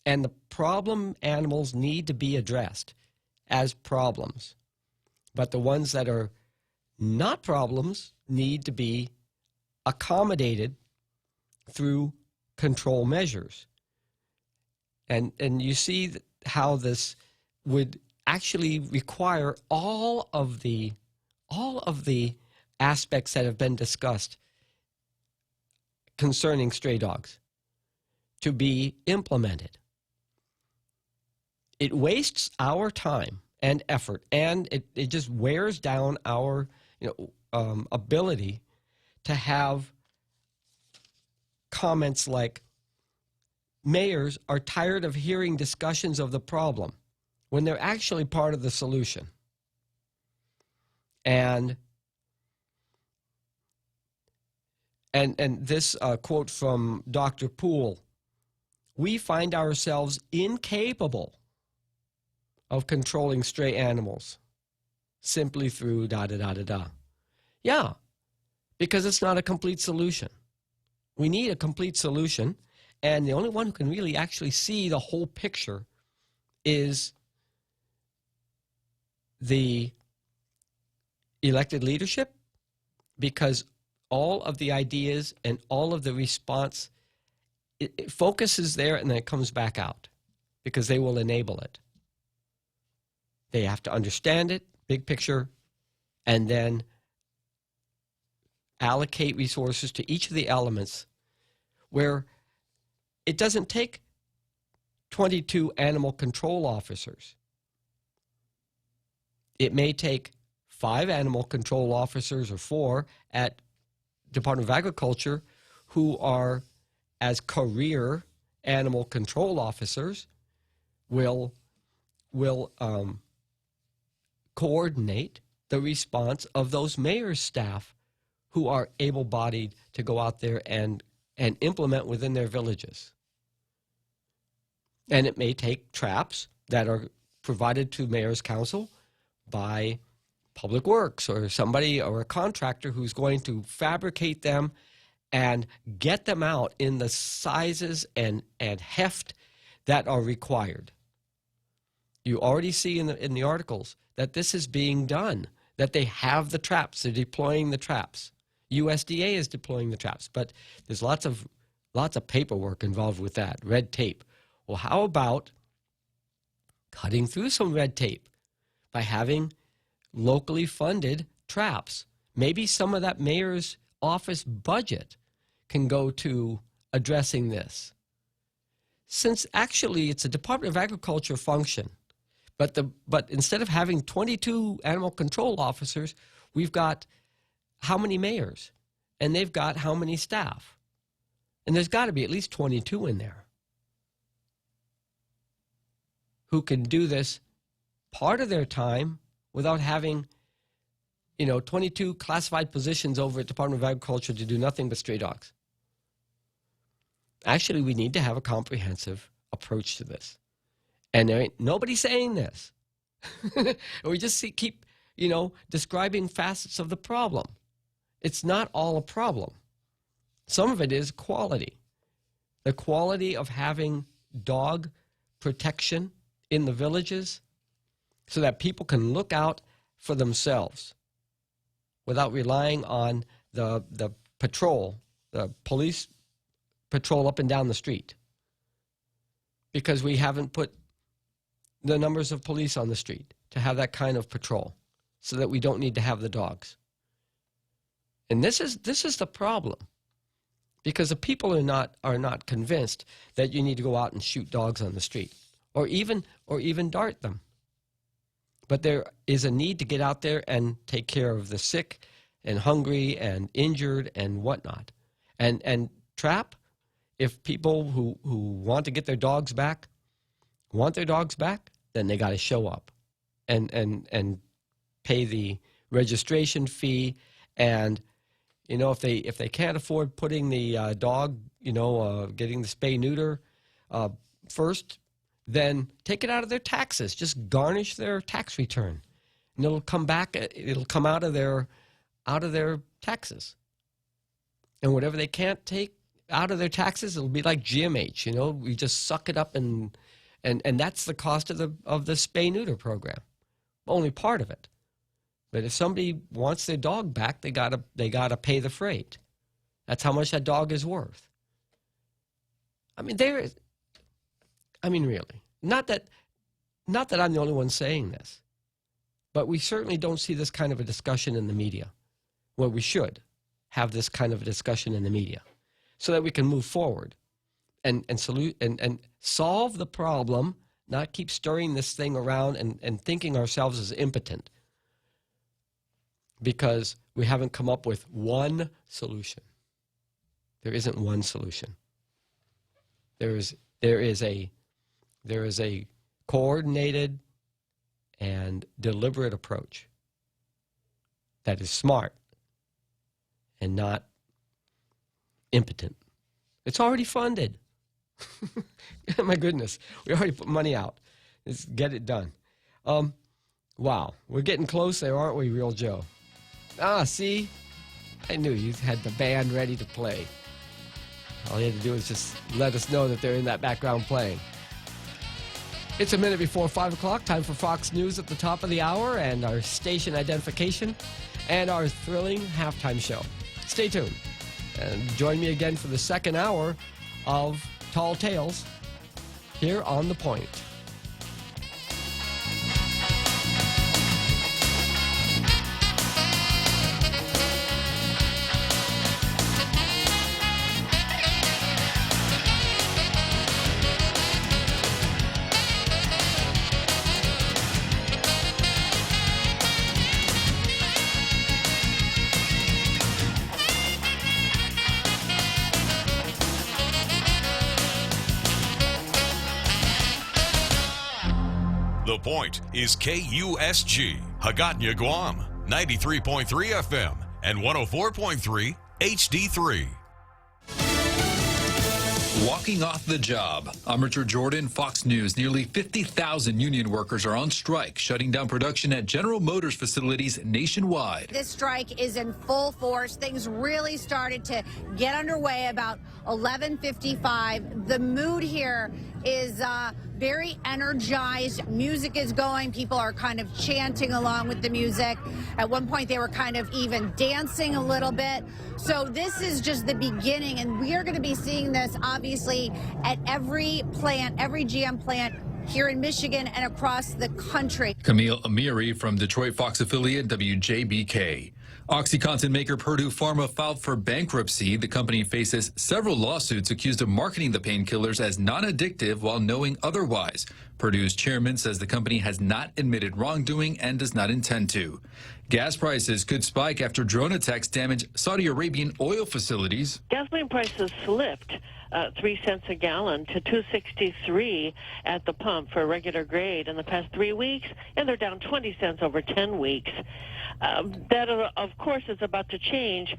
and the problem animals need to be addressed as problems. But the ones that are not problems need to be accommodated through control measures. And you see how this would actually require all of the aspects that have been discussed concerning stray dogs to be implemented. It wastes our time and effort, and it just wears down our ability to have comments like, mayors are tired of hearing discussions of the problem when they're actually part of the solution. And this quote from Dr. Poole, we find ourselves incapable of controlling stray animals simply through da-da-da-da-da. Yeah, because it's not a complete solution. We need a complete solution, and the only one who can really actually see the whole picture is the elected leadership, because all of the ideas and all of the response, it focuses there and then it comes back out because they will enable it. They have to understand it, big picture, and then allocate resources to each of the elements where it doesn't take 22 animal control officers. It may take 5 animal control officers or 4 at Department of Agriculture who are, as career animal control officers, will coordinate the response of those mayor's staff who are able-bodied to go out there and implement within their villages. And it may take traps that are provided to mayor's council by Public Works or somebody or a contractor who's going to fabricate them and get them out in the sizes and heft that are required. You already see in the articles that this is being done, that they have the traps, they're deploying the traps. USDA is deploying the traps, but there's lots of paperwork involved with that, red tape. Well, how about cutting through some red tape by having locally funded traps? Maybe some of that mayor's office budget can go to addressing this. Since actually it's a Department of Agriculture function, but instead of having 22 animal control officers, we've got how many mayors? And they've got how many staff? And there's got to be at least 22 in there who can do this part of their time without having, 22 classified positions over at Department of Agriculture to do nothing but stray dogs. Actually, we need to have a comprehensive approach to this. And there ain't nobody saying this. We just keep, describing facets of the problem. It's not all a problem. Some of it is quality. The quality of having dog protection in the villages so that people can look out for themselves without relying on the patrol, the police patrol up and down the street, because we haven't put the numbers of police on the street to have that kind of patrol so that we don't need to have the dogs. And this is the problem, because the people are not convinced that you need to go out and shoot dogs on the street or even dart them. But there is a need to get out there and take care of the sick and hungry and injured and whatnot. And trap, if people who want to get their dogs back want their dogs back, then they got to show up and pay the registration fee. And if they can't afford putting the dog, getting the spay neuter first, then take it out of their taxes. Just garnish their tax return, and it'll come back. It'll come out of their taxes. And whatever they can't take out of their taxes, it'll be like GMH. We just suck it up, and that's the cost of the spay neuter program. Only part of it. But if somebody wants their dog back, they gotta pay the freight. That's how much that dog is worth. Really, not that I'm the only one saying this, but we certainly don't see this kind of a discussion in the media. Well, we should have this kind of a discussion in the media so that we can move forward and solve the problem not keep stirring this thing around and thinking ourselves as impotent because we haven't come up with one solution. There isn't one solution. There is a coordinated and deliberate approach that is smart and not impotent. It's already funded. My goodness, we already put money out. Let's get it done. Wow, we're getting close there, aren't we, Real Joe? Ah, see? I knew you had the band ready to play. All you had to do is just let us know that they're in that background playing. It's a minute before 5 o'clock. Time for Fox News at the top of the hour and our station identification and our thrilling halftime show. Stay tuned and join me again for the second hour of Tall Tales here on The Point. The Point is KUSG, Hagåtña, Guam, 93.3 FM and 104.3 HD3. Walking off the job. I'm Richard Jordan, Fox News. Nearly 50,000 union workers are on strike, shutting down production at General Motors facilities nationwide. This strike is in full force. Things really started to get underway about 11:55. The mood here is very energized. Music is going. People are kind of chanting along with the music. At one point, they were kind of even dancing a little bit. So this is just the beginning, and we are going to be seeing this, obviously, at every plant, every GM plant here in Michigan and across the country. Camille Amiri from Detroit Fox affiliate WJBK. OxyContin maker Purdue Pharma filed for bankruptcy. The company faces several lawsuits accused of marketing the painkillers as non-addictive while knowing otherwise. Purdue's chairman says the company has not admitted wrongdoing and does not intend to. Gas prices could spike after drone attacks damage Saudi Arabian oil facilities. Gasoline prices slipped 3 cents a gallon to $2.63 at the pump for regular grade in the past 3 weeks, and they're down 20 cents over 10 weeks. That, of course, is about to change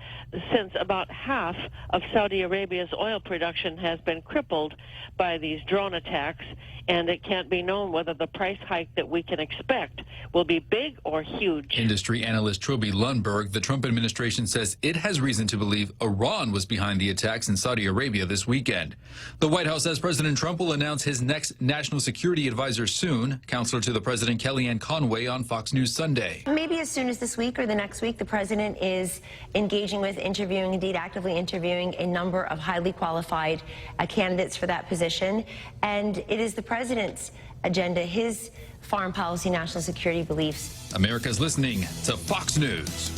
since about half of Saudi Arabia's oil production has been crippled by these drone attacks, and it can't be known whether the price hike that we can expect will be big or huge. Industry analyst Trilby Lundberg, the Trump administration says it has reason to believe Iran was behind the attacks in Saudi Arabia this weekend. The White House says President Trump will announce his next national security advisor soon. Counselor to the president Kellyanne Conway on Fox News Sunday. Maybe as soon as this week or the next week, the president is engaging with, interviewing, indeed actively interviewing a number of highly qualified candidates for that position. And it is the president's agenda, his foreign policy, national security beliefs. America's listening to Fox News.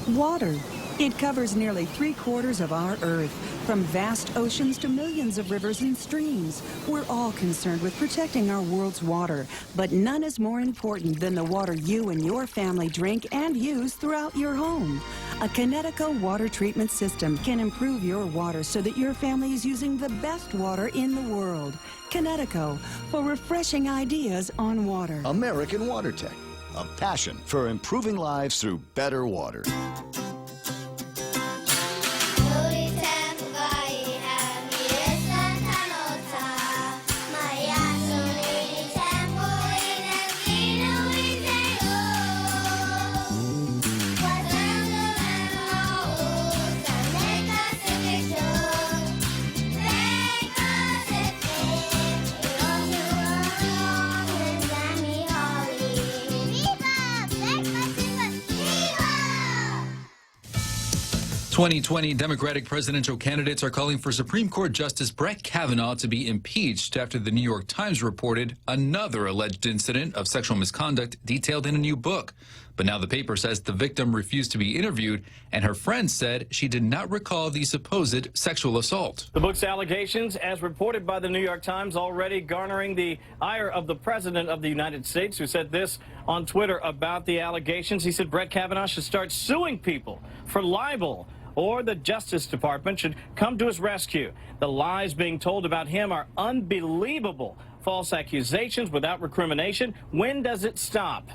Water. It covers nearly 3/4 of our Earth. From vast oceans to millions of rivers and streams, we're all concerned with protecting our world's water. But none is more important than the water you and your family drink and use throughout your home. A Connecticut water treatment system can improve your water so that your family is using the best water in the world. Connecticut, for refreshing ideas on water. American Water Tech, a passion for improving lives through better water. '20 Democratic presidential candidates are calling for Supreme Court Justice Brett Kavanaugh to be impeached after the New York Times reported another alleged incident of sexual misconduct detailed in a new book. But now the paper says the victim refused to be interviewed, and her friend said she did not recall the supposed sexual assault. The book's allegations, as reported by the New York Times, already garnering the ire of the President of the United States, who said this on Twitter about the allegations. He said Brett Kavanaugh should start suing people for libel, or the Justice Department should come to his rescue. The lies being told about him are unbelievable. False accusations without recrimination. When does it stop?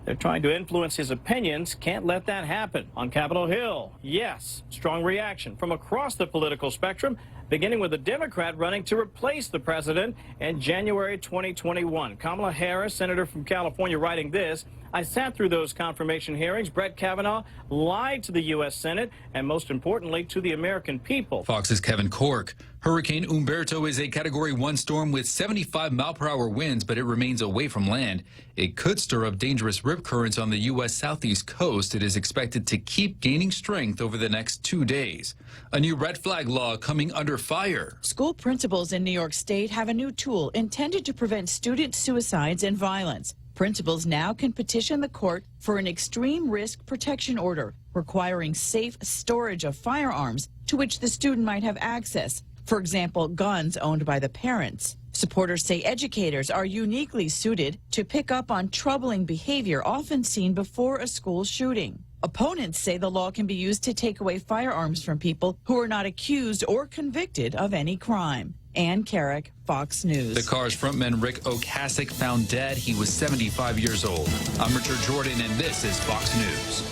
They're trying to influence his opinions. Can't let that happen. On Capitol Hill, yes, strong reaction from across the political spectrum, beginning with a Democrat running to replace the president in January 2021. Kamala Harris, senator from California, writing this: I sat through those confirmation hearings. Brett Kavanaugh lied to the U.S. Senate and, most importantly, to the American people. Fox's Kevin Cork. Hurricane Humberto is a Category 1 storm with 75-mile-per-hour winds, but it remains away from land. It could stir up dangerous rip currents on the U.S. southeast coast. It is expected to keep gaining strength over the next 2 days. A new red flag law coming under fire. School principals in New York State have a new tool intended to prevent student suicides and violence. Principals now can petition the court for an extreme risk protection order requiring safe storage of firearms to which the student might have access. For example, guns owned by the parents. Supporters say educators are uniquely suited to pick up on troubling behavior often seen before a school shooting. Opponents say the law can be used to take away firearms from people who are not accused or convicted of any crime. Ann Carrick, Fox News. The Cars frontman Rick Ocasek found dead. He was 75 years old. I'm Richard Jordan, and this is Fox News.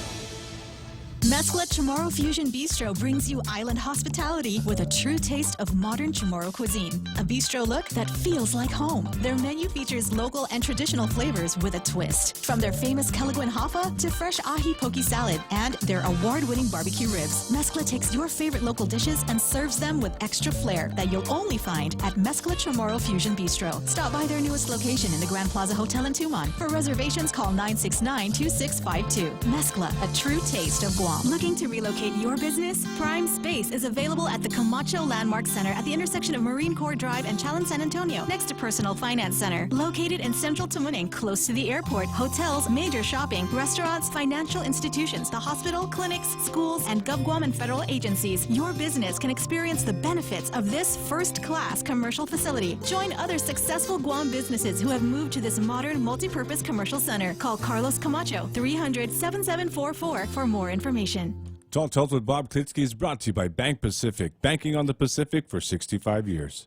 Mescla Chamorro Fusion Bistro brings you island hospitality with a true taste of modern Chamorro cuisine. A bistro look that feels like home. Their menu features local and traditional flavors with a twist. From their famous Kelaguen Hafa to fresh ahi poke salad and their award-winning barbecue ribs. Mescla takes your favorite local dishes and serves them with extra flair that you'll only find at Mescla Chamorro Fusion Bistro. Stop by their newest location in the Grand Plaza Hotel in Tumon. For reservations, call 969-2652. Mescla, a true taste of Guam. Looking to relocate your business? Prime Space is available at the Camacho Landmark Center at the intersection of Marine Corps Drive and Chalon San Antonio, next to Personal Finance Center. Located in central Tamuning, close to the airport, hotels, major shopping, restaurants, financial institutions, the hospital, clinics, schools, and GovGuam and federal agencies. Your business can experience the benefits of this first-class commercial facility. Join other successful Guam businesses who have moved to this modern multi-purpose commercial center. Call Carlos Camacho, 300-7744 for more information. Tall Tales with Bob Klitzkie is brought to you by Bank Pacific, banking on the Pacific for 65 years.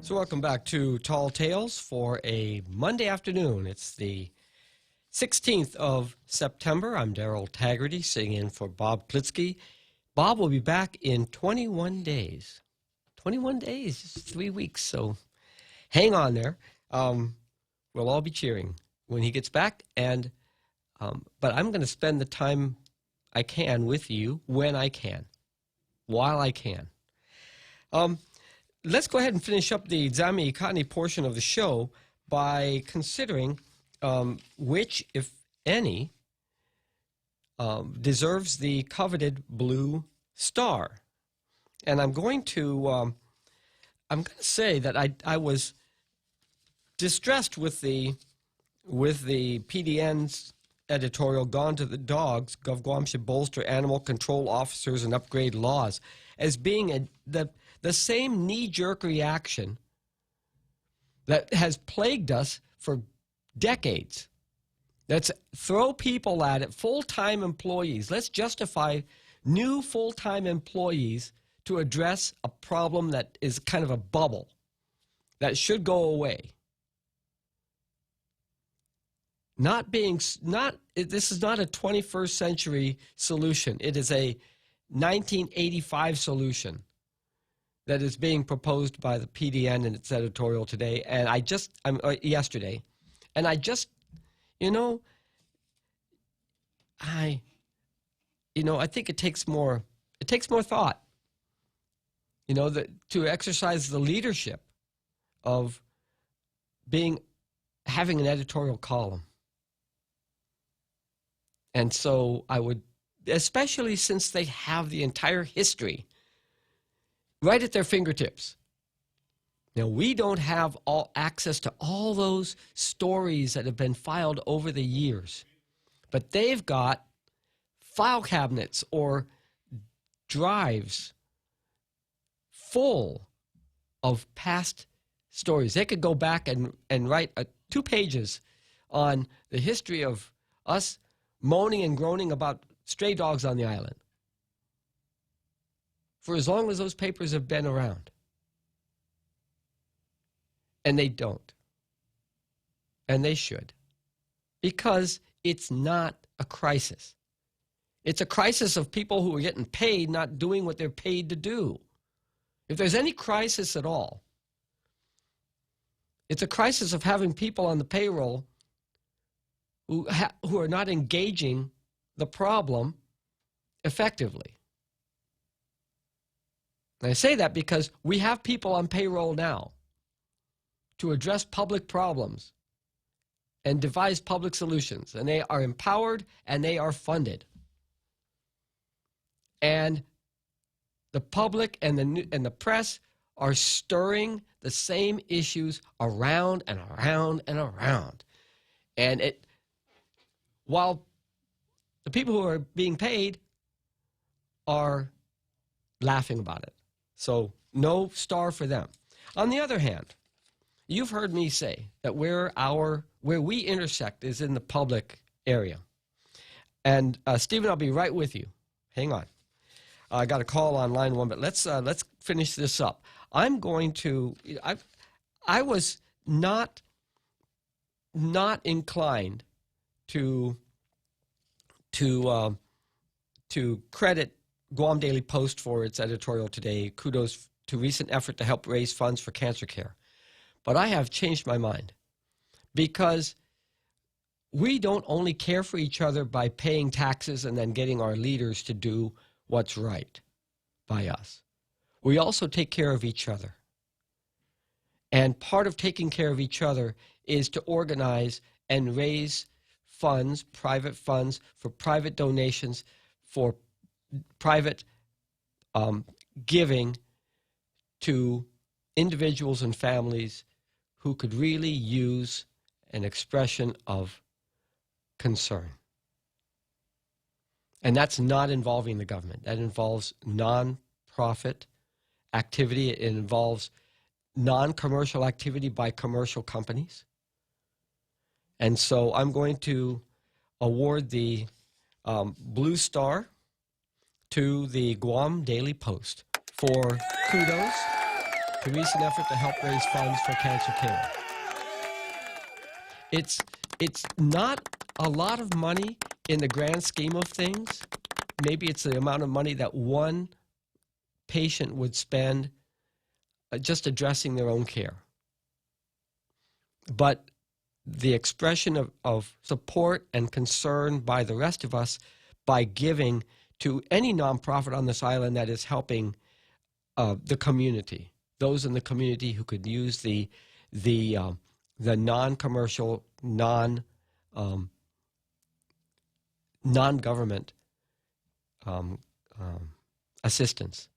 So welcome back to Tall Tales for a Monday afternoon. It's the 16th of September. I'm Daryl Taggarty, sitting in for Bob Klitzkie. Bob will be back in 21 days. 21 days, just 3 weeks, so hang on there. We'll all be cheering when he gets back, and but I'm going to spend the time I can with you when I can, while I can. Let's go ahead and finish up the Zami Ikani portion of the show by considering which, if any, deserves the coveted blue star. And I'm going to say that I was distressed with the PDN's editorial "Gone to the Dogs. GovGuam should bolster animal control officers and upgrade laws," as being the same knee-jerk reaction that has plagued us for decades. Let's throw people at it, full-time employees. Let's justify new full-time employees to address a problem that is kind of a bubble that should go away. This is not a 21st century solution. It is a 1985 solution that is being proposed by the PDN in its editorial today, and yesterday, and I think it takes more thought, to exercise the leadership of having an editorial column. And so I would, especially since they have the entire history right at their fingertips. Now, we don't have access to all those stories that have been filed over the years, but they've got file cabinets or drives full of past stories. They could go back and write 2 pages on the history of us moaning and groaning about stray dogs on the island for as long as those papers have been around. And they don't. And they should. Because it's not a crisis. It's a crisis of people who are getting paid not doing what they're paid to do. If there's any crisis at all, it's a crisis of having people on the payroll who are not engaging the problem effectively. And I say that because we have people on payroll now to address public problems and devise public solutions, and they are empowered and they are funded. And the public and the press are stirring the same issues around and around and around. And while the people who are being paid are laughing about it. So no star for them. On the other hand, you've heard me say that where we intersect is in the public area. And Stephen, I'll be right with you. Hang on. I got a call on line 1, but let's finish this up. I'm going to. I was not inclined to credit Guam Daily Post for its editorial today. Kudos to recent effort to help raise funds for cancer care. But I have changed my mind because we don't only care for each other by paying taxes and then getting our leaders to do what's right by us. We also take care of each other. And part of taking care of each other is to organize and raise funds, private funds, for private donations, for private giving to individuals and families who could really use an expression of concern. And that's not involving the government. That involves non-profit activity. It involves non-commercial activity by commercial companies. And so I'm going to award the Blue Star to the Guam Daily Post for kudos to recent effort to help raise funds for cancer care. It's not a lot of money in the grand scheme of things. Maybe it's the amount of money that one patient would spend just addressing their own care. But the expression of support and concern by the rest of us by giving to any nonprofit on this island that is helping the community, those in the community who could use the non-commercial, non-government assistance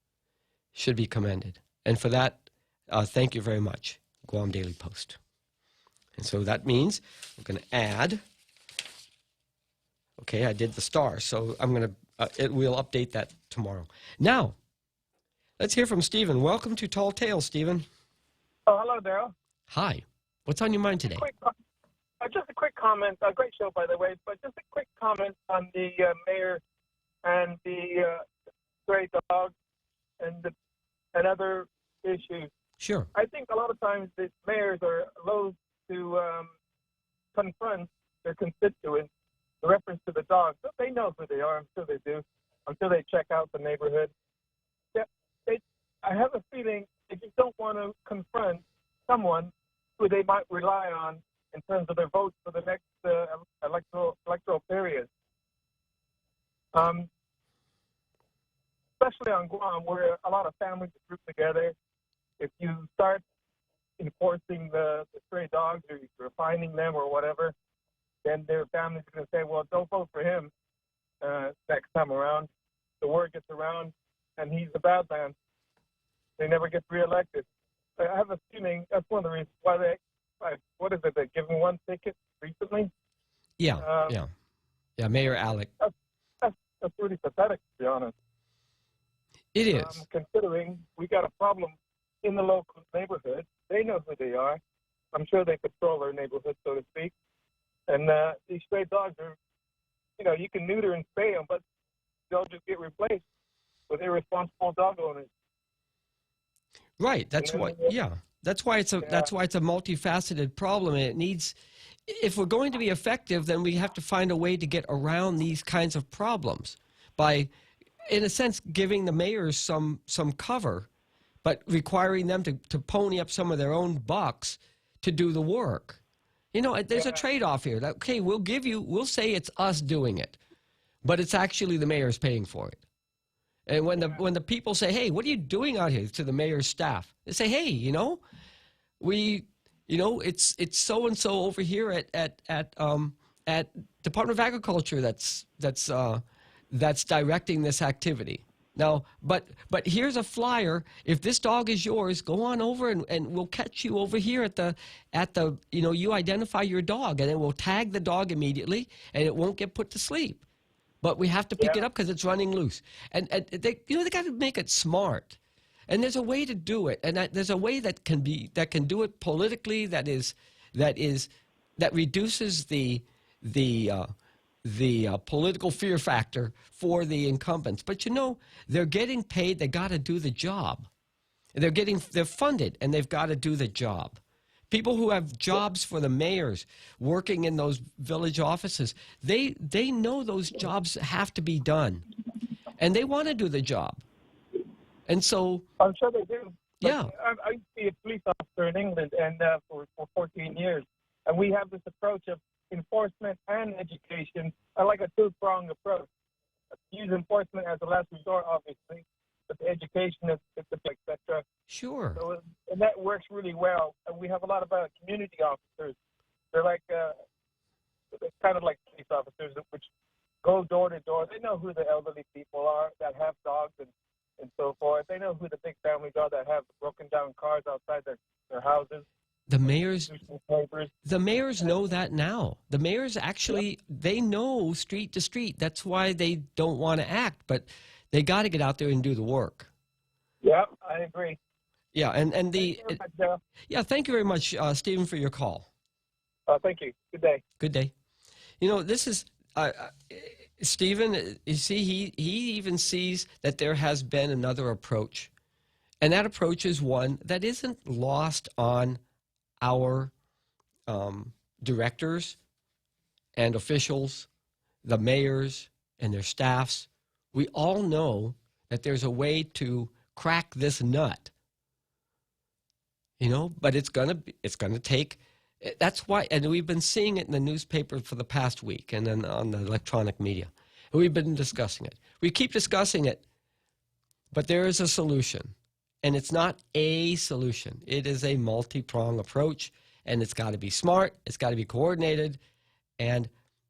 should be commended. And for that, thank you very much, Guam Daily Post. And so that means we're going to add, okay, I did the star, so I'm going to, we'll update that tomorrow. Now, let's hear from Stephen. Welcome to Tall Tales, Stephen. Oh, hello, Daryl. Hi. What's on your mind today? Just a quick comment. A great show, by the way. But just a quick comment on the mayor and the stray dog and other issues. Sure. I think a lot of times the mayors are loath to confront their constituents in reference to the dogs. But they know who they are. I'm sure they do. Until they check out the neighborhood. Yeah, I have a feeling they just don't want to confront someone who they might rely on in terms of their votes for the next electoral period. Especially on Guam, where a lot of families are grouped together. If you start enforcing the stray dogs or you're fining them or whatever, then their families are going to say, well, don't vote for him next time around. The word gets around, and he's a bad man. They never get reelected. I have a feeling that's one of the reasons why they gave him one ticket recently. Yeah, Mayor Alec. That's really pathetic, to be honest. It is. Considering we got a problem in the local neighborhood. They know who they are. I'm sure they control their neighborhood, so to speak. And these stray dogs are, you can neuter and spay them, but they'll just get replaced with irresponsible dog owners. Right. That's why. Yeah. That's why it's a multifaceted problem, and it needs. If we're going to be effective, then we have to find a way to get around these kinds of problems by, in a sense, giving the mayors some cover, but requiring them to pony up some of their own bucks to do the work. There's a trade-off here. Okay, we'll say it's us doing it, but it's actually the mayor's paying for it. And when the people say, "Hey, what are you doing out here?" to the mayor's staff, they say, "Hey, it's so and so over here at Department of Agriculture that's directing this activity." Now, but here's a flyer. If this dog is yours, go on over and we'll catch you over here at the you identify your dog, and then we'll tag the dog immediately, and it won't get put to sleep. But we have to pick it up because it's running loose. And they got to make it smart. And there's a way to do it. And there's a way that can do it politically that reduces the political fear factor for the incumbents. But they're getting paid. They got to do the job. They're funded, and they've got to do the job. People who have jobs for the mayors working in those village offices, they know those jobs have to be done, and they want to do the job. And so I'm sure they do. Yeah. I used to be a police officer in England and for 14 years, and we have this approach of enforcement and education. I like a two-pronged approach. Use enforcement as a last resort, obviously, but the education is etc. Sure. So, and that works really well. And we have a lot of community officers. They're kind of like police officers, which go door to door. They know who the elderly people are that have dogs and so forth. They know who the big families are that have broken down cars outside their houses. The mayors know that now. The mayors actually, they know street to street. That's why they don't want to act, but they got to get out there and do the work. Yeah, I agree. Yeah, thank you very much, Stephen, for your call. Thank you. Good day. Good day. This is Stephen. You see, he even sees that there has been another approach, and that approach is one that isn't lost on our directors and officials, the mayors and their staffs. We all know that there's a way to crack this nut, but it's gonna take. That's why, and we've been seeing it in the newspaper for the past week, and then on the electronic media, and we've been discussing it. We keep discussing it, but there is a solution, and it's not a solution. It is a multi-pronged approach, and it's got to be smart. It's got to be coordinated, and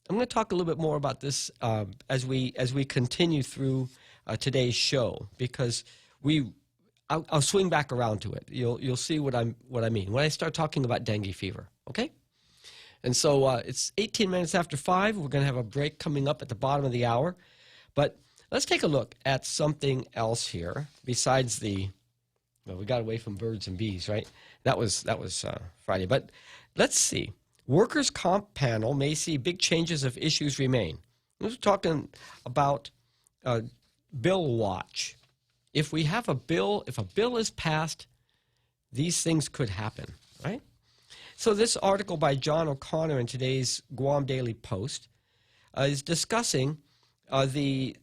I'm going to talk a little bit more about this as we continue through today's show, because I'll swing back around to it. You'll see what I mean when I start talking about dengue fever. Okay, and so it's 18 minutes after 5. We're going to have a break coming up at the bottom of the hour, but let's take a look at something else here besides we got away from birds and bees, right? That was Friday, but let's see. Workers' comp panel may see big changes if issues remain. We're talking about bill watch. If we have a bill, if a bill is passed, these things could happen, right? So this article by John O'Connor in today's Guam Daily Post is discussing the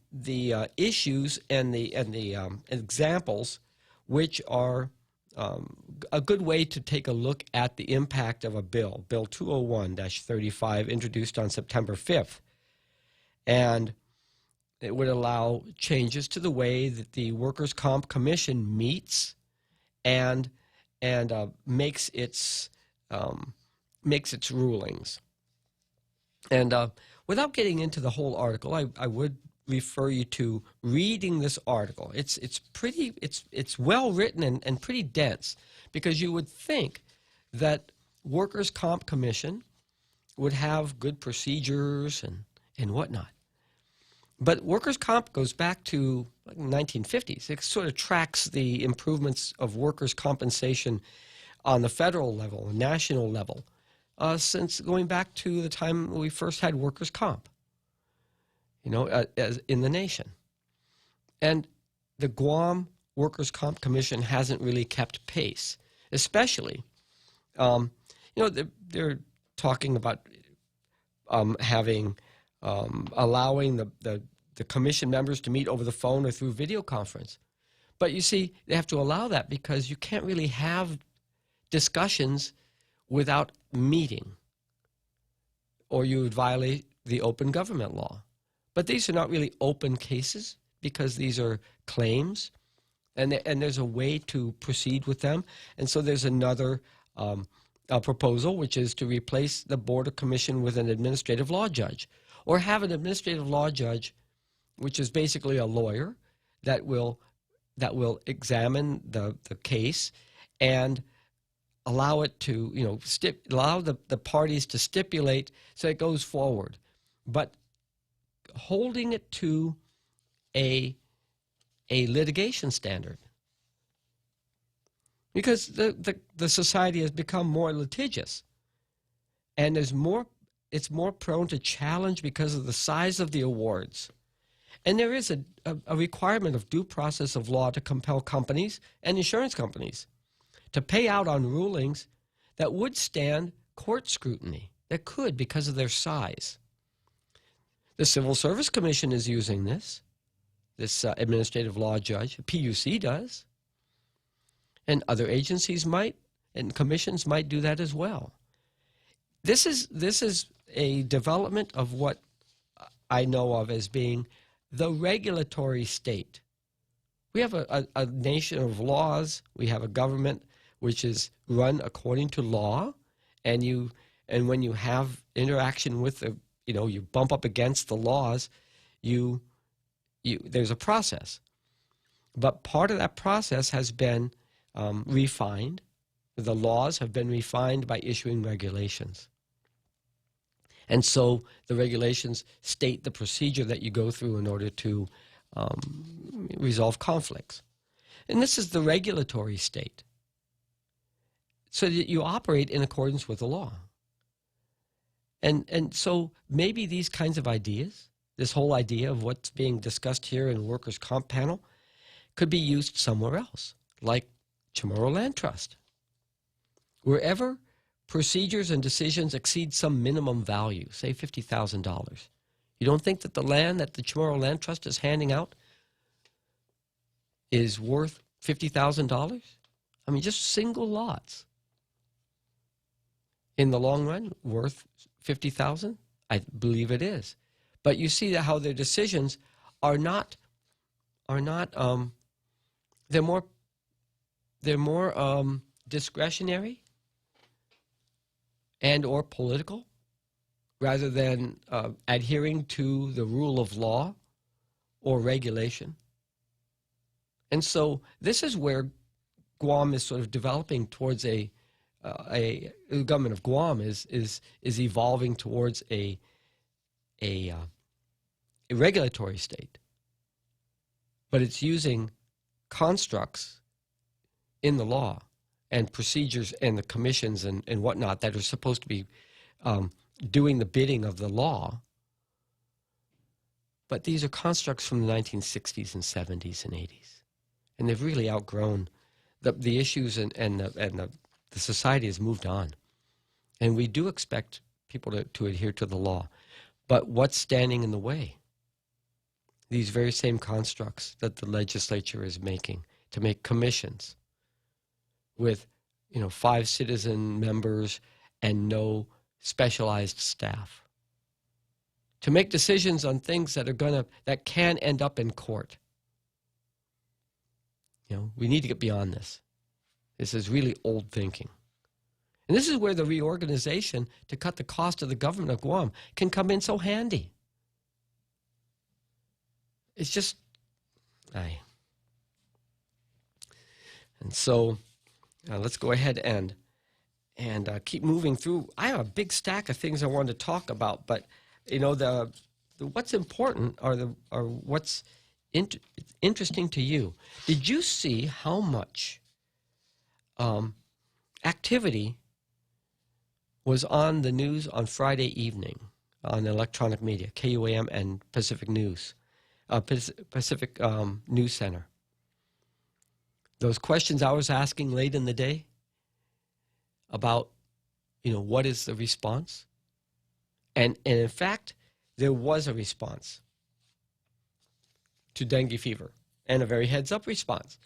issues and the examples, which are a good way to take a look at the impact of a bill, Bill 201-35, introduced on September 5th. And it would allow changes to the way that the Workers' Comp Commission meets and makes its rulings. And without getting into the whole article, I would refer you to reading this article. It's well written and pretty dense, because you would think that Workers' Comp Commission would have good procedures and whatnot. But workers' comp goes back to like the 1950s. It sort of tracks the improvements of workers' compensation on the federal level, national level, since going back to the time we first had workers' comp, as in the nation. And the Guam Workers' Comp Commission hasn't really kept pace, especially, they're talking about allowing the commission members to meet over the phone or through video conference. But you see, they have to allow that because you can't really have discussions without meeting, or you would violate the open government law. But these are not really open cases because these are claims, and there's a way to proceed with them. And so there's another proposal, which is to replace the Board of Commission with an administrative law judge, or have an administrative law judge, which is basically a lawyer that will examine the case and allow it to, allow the parties to stipulate so it goes forward, but holding it to a litigation standard. Because the society has become more litigious, and it's more prone to challenge because of the size of the awards. And there is a requirement of due process of law to compel companies and insurance companies to pay out on rulings that would stand court scrutiny, that could because of their size. The Civil Service Commission is using this administrative law judge. PUC does. And other agencies might, and commissions might do that as well. This is a development of what I know of as being the regulatory state. We have a nation of laws. We have a government which is run according to law, and when you have interaction with you bump up against the laws, there's a process. But part of that process has been refined. The laws have been refined by issuing regulations. And so the regulations state the procedure that you go through in order to resolve conflicts. And this is the regulatory state. So that you operate in accordance with the law. And so maybe these kinds of ideas, this whole idea of what's being discussed here in Workers' Comp panel, could be used somewhere else, like Chamorro Land Trust. Wherever procedures and decisions exceed some minimum value, say $50,000, you don't think that the land that the Chamorro Land Trust is handing out is worth $50,000? I mean, just single lots. In the long run, worth $50,000? I believe it is. But you see how their decisions are not. They're more discretionary and or political, rather than adhering to the rule of law or regulation. And so this is where Guam is sort of developing towards the government of Guam is evolving towards a regulatory state, but it's using constructs in the law and procedures and the commissions and whatnot that are supposed to be doing the bidding of the law. But these are constructs from the 1960s and 70s and 80s. And they've really outgrown the issues, and the society has moved on. And we do expect people to adhere to the law. But what's standing in the way? These very same constructs that the legislature is making to make commissions with 5 citizen members and no specialized staff, to make decisions on things that can end up in court. We need to get beyond this. This is really old thinking. And this is where the reorganization to cut the cost of the government of Guam can come in so handy. It's just, And so let's go ahead and keep moving through. I have a big stack of things I wanted to talk about, but what's important are what's interesting to you. Did you see how much activity was on the news on Friday evening on electronic media, KUAM and Pacific News, Pacific News Center? Those questions I was asking late in the day about, what is the response? And in fact, there was a response to dengue fever, and a very heads-up response.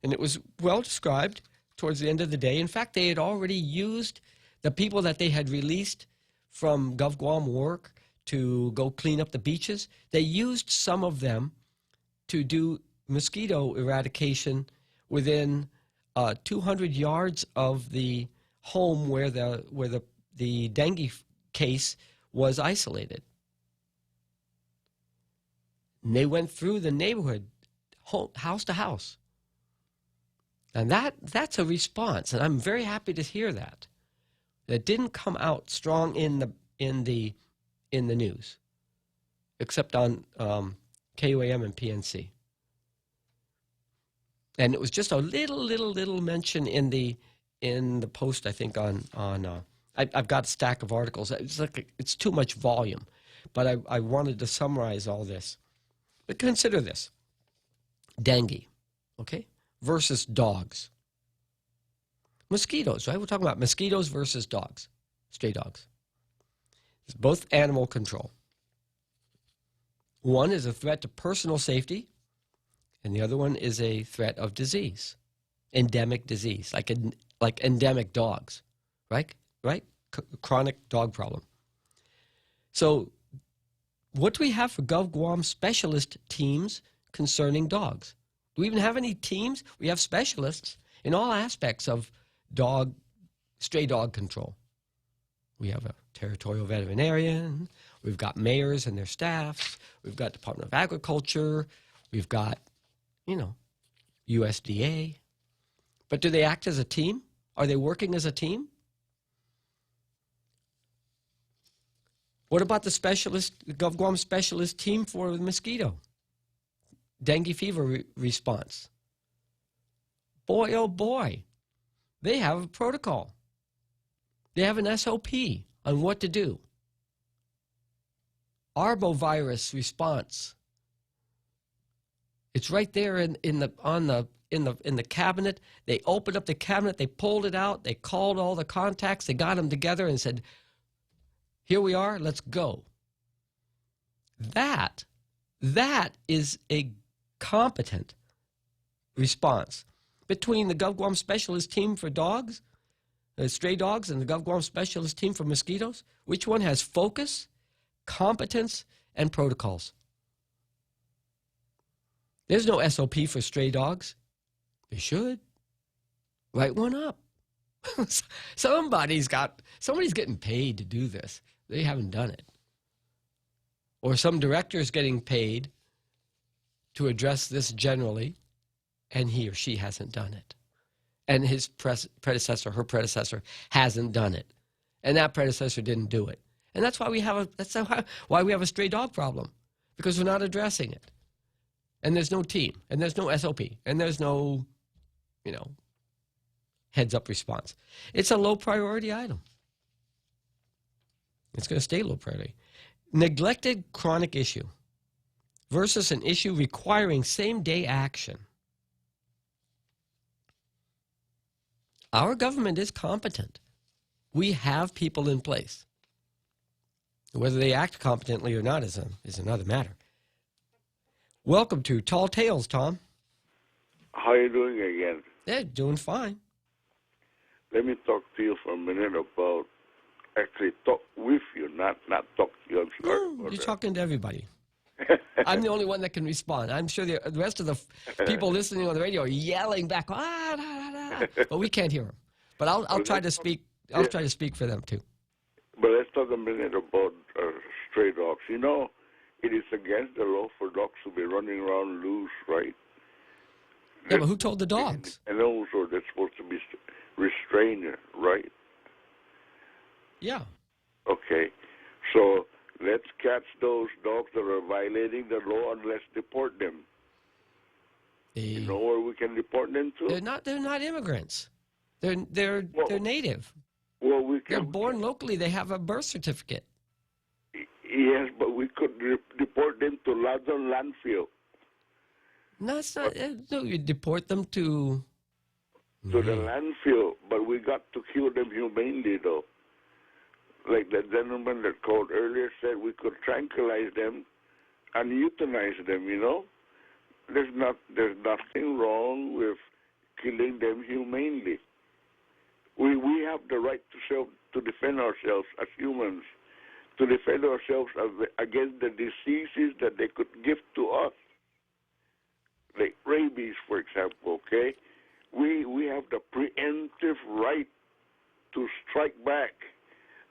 And it was well described towards the end of the day. In fact, they had already used the people that they had released from GovGuam work to go clean up the beaches. They used some of them to do mosquito eradication within 200 yards of the home where the dengue case was isolated. And they went through the neighborhood, house to house. And that's a response, and I'm very happy to hear that. That didn't come out strong in the news, except on KUAM and PNC. And it was just a little mention in the post, I think, I've got a stack of articles. It's too much volume, but I wanted to summarize all this. But consider this: dengue, okay, versus dogs. Mosquitoes, right? We're talking about mosquitoes versus dogs, stray dogs. It's both animal control. One is a threat to personal safety, and the other one is a threat of disease, endemic disease, like endemic dogs, right? Chronic dog problem. So what do we have for GovGuam specialist teams concerning dogs? Do we even have any teams? We have specialists in all aspects of stray dog control. We have a territorial veterinarian. We've got mayors and their staffs. We've got Department of Agriculture. We've got, USDA. But do they act as a team? Are they working as a team? What about the GovGuam specialist team for the mosquito? Dengue fever response. Boy, oh boy, they have a protocol. They have an SOP on what to do. Arbovirus response. It's right there in the cabinet. They opened up the cabinet, they pulled it out, they called all the contacts, they got them together and said, here we are, let's go. That is a competent response. Between the GovGuam specialist team for dogs, stray dogs, and the GovGuam specialist team for mosquitoes, which one has focus, competence, and protocols? There's no SOP for stray dogs. They should. Write one up. Somebody's getting paid to do this. They haven't done it. Or some director is getting paid to address this generally, and he or she hasn't done it. And his predecessor, her predecessor, hasn't done it. And that predecessor didn't do it. And that's why we have a stray dog problem, because we're not addressing it. And there's no team, and there's no SOP, and there's no, heads-up response. It's a low-priority item. It's going to stay low priority. Neglected chronic issue versus an issue requiring same-day action. Our government is competent. We have people in place. Whether they act competently or not is another matter. Welcome to Tall Tales, Tom. How are you doing again? Yeah, doing fine. Let me talk to you for a minute about, actually talk with you, not talk to you. I'm sorry You're talking to everybody. I'm the only one that can respond. I'm sure the rest of the people listening on the radio are yelling back, ah, da, da, da. But we can't hear them. But I'll try to speak. I'll try to speak for them too. But let's talk a minute about stray dogs. You know, it is against the law for dogs to be running around loose, right? Yeah, but who told the dogs? And also they're supposed to be restrained, right? Yeah. Okay. So let's catch those dogs that are violating the law and let's deport them. You know where we can deport them to? They're not immigrants. They're native. Well, they're born locally. They have a birth certificate. Yes, but we could deport them to London landfill. No, it's not. No, you deport them to the landfill, but we got to kill them humanely, though. Like the gentleman that called earlier said, we could tranquilize them and euthanize them. You know, there's nothing wrong with killing them humanely. We have the right to defend ourselves as humans, to defend ourselves against the diseases that they could give to us. Like rabies, for example, okay? We have the preemptive right to strike back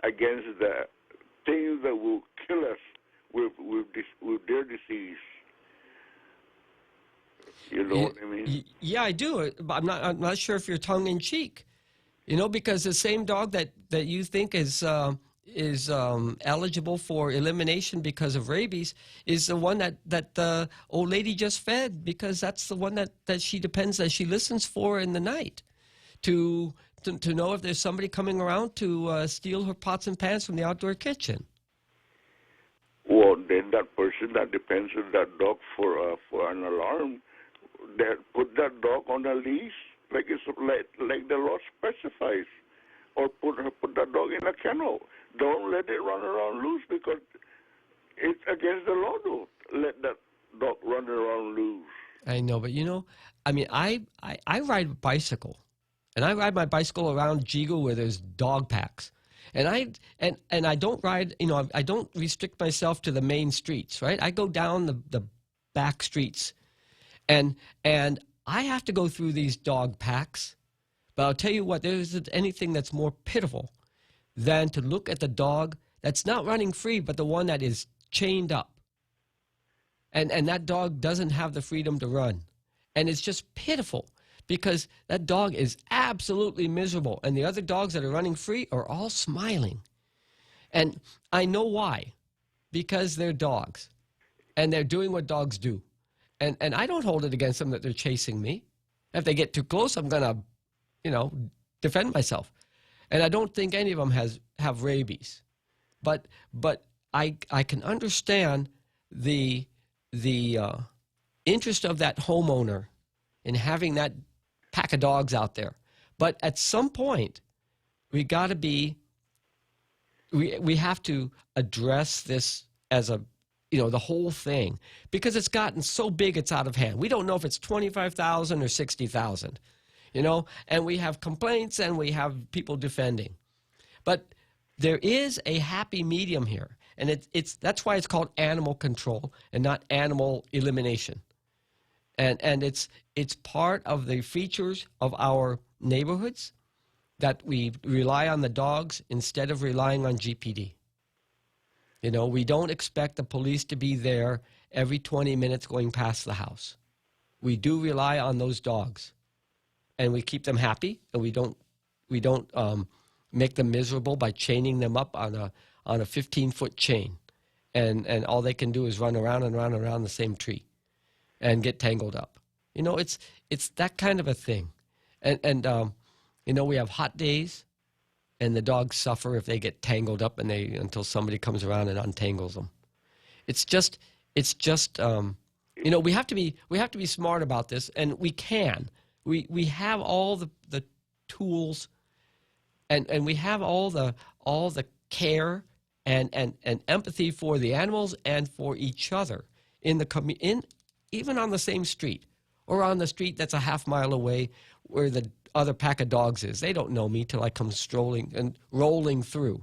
against the things that will kill us with their disease. You know what I mean? Yeah, I do. But I'm not sure if you're tongue in cheek. You know, because the same dog that you think is eligible for elimination because of rabies is the one that the old lady just fed, because that's the one that she depends, that she listens for in the night to know if there's somebody coming around to steal her pots and pans from the outdoor kitchen. Well, then that person that depends on that dog for an alarm, that put that dog on a leash, like the law specifies, or put that dog in a kennel. Don't let it run around loose, because it's against the law to let that dog run around loose. I know, but you know, I mean, I ride a bicycle, and I ride my bicycle around Jigo where there's dog packs, and I don't ride, you know, I don't restrict myself to the main streets, right? I go down the back streets, and I have to go through these dog packs. But I'll tell you what, there isn't anything that's more pitiful than to look at the dog that's not running free, but the one that is chained up. And that dog doesn't have the freedom to run. And it's just pitiful, because that dog is absolutely miserable. And the other dogs that are running free are all smiling. And I know why. Because they're dogs. And they're doing what dogs do. And I don't hold it against them that they're chasing me. If they get too close, I'm going to, you know, defend myself. And I don't think any of them have rabies. But I can understand the interest of that homeowner in having that pack of dogs out there. But at some point, we have to address this as a, you know, the whole thing, because it's gotten so big it's out of hand. We don't know if it's 25,000 or 60,000, you know, and we have complaints and we have people defending. But there is a happy medium here, and that's why it's called animal control and not animal elimination. And it's part of the features of our neighborhoods that we rely on the dogs instead of relying on GPD. You know, we don't expect the police to be there every 20 minutes going past the house. We do rely on those dogs, and we keep them happy, and we don't make them miserable by chaining them up on a 15-foot chain, and all they can do is run around and around and around the same tree, and get tangled up. You know, it's that kind of a thing, and you know, we have hot days, and the dogs suffer if they get tangled up until somebody comes around and untangles them. It's just we have to be smart about this, and we can. We have all the tools, and we have all the care and empathy for the animals and for each other even on the same street, or on the street that's a half mile away where the other pack of dogs is. They don't know me till I come strolling and rolling through.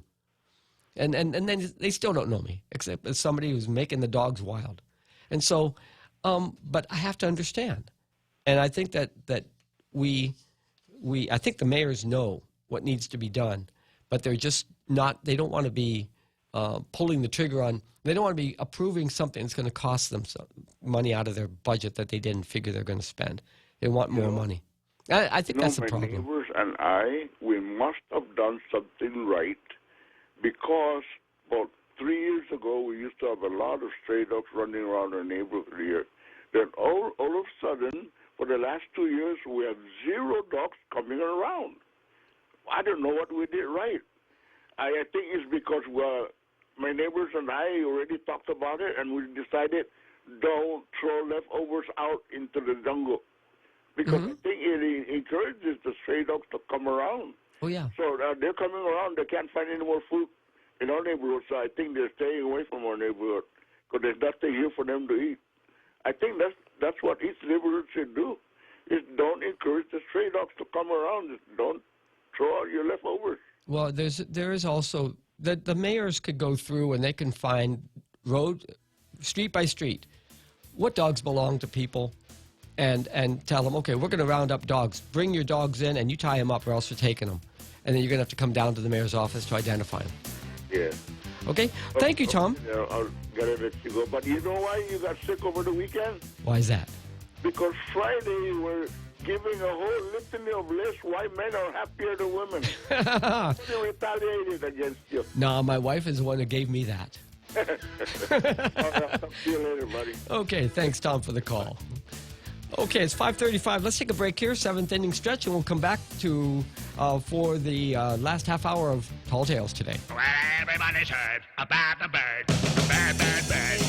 And then they still don't know me, except as somebody who's making the dogs wild. And so, but I have to understand. And I think that I think the mayors know what needs to be done, but they're just not, they don't want to be pulling the trigger on, they don't want to be approving something that's going to cost them some money out of their budget that they didn't figure they're going to spend. They want more money. I think that's the problem. My neighbors and we must have done something right, because about 3 years ago we used to have a lot of stray dogs running around our neighborhood here. Then all of a sudden, for the last 2 years, we have 0 dogs coming around. I don't know what we did right. I think it's because my neighbors and I already talked about it, and we decided don't throw leftovers out into the jungle. Because I think it encourages the stray dogs to come around. Oh, yeah. So they're coming around. They can't find any more food in our neighborhood, so I think they're staying away from our neighborhood because there's nothing here for them to eat. I think that's what each neighborhood should do, is don't encourage the stray dogs to come around. Just don't throw out your leftovers. Well, there is also, the mayors could go through and they can find street by street, what dogs belong to people, and tell them, okay, we're going to round up dogs. Bring your dogs in and you tie them up or else we're taking them. And then you're going to have to come down to the mayor's office to identify them. Yeah. Okay? Thank you, Tom. Yeah, I'll get it, let you go. But you know why you got sick over the weekend? Why is that? Because Friday we're giving a whole litany of lists why men are happier than women. They retaliated against you. No, my wife is the one who gave me that. All right, I'll talk to you later, buddy. Okay, thanks, Tom, for the call. Okay, it's 5:35. Let's take a break here, 7th inning stretch, and we'll come back for the last half hour of Tall Tales today. Well, everybody's heard about the bird. Bird, bird, bird.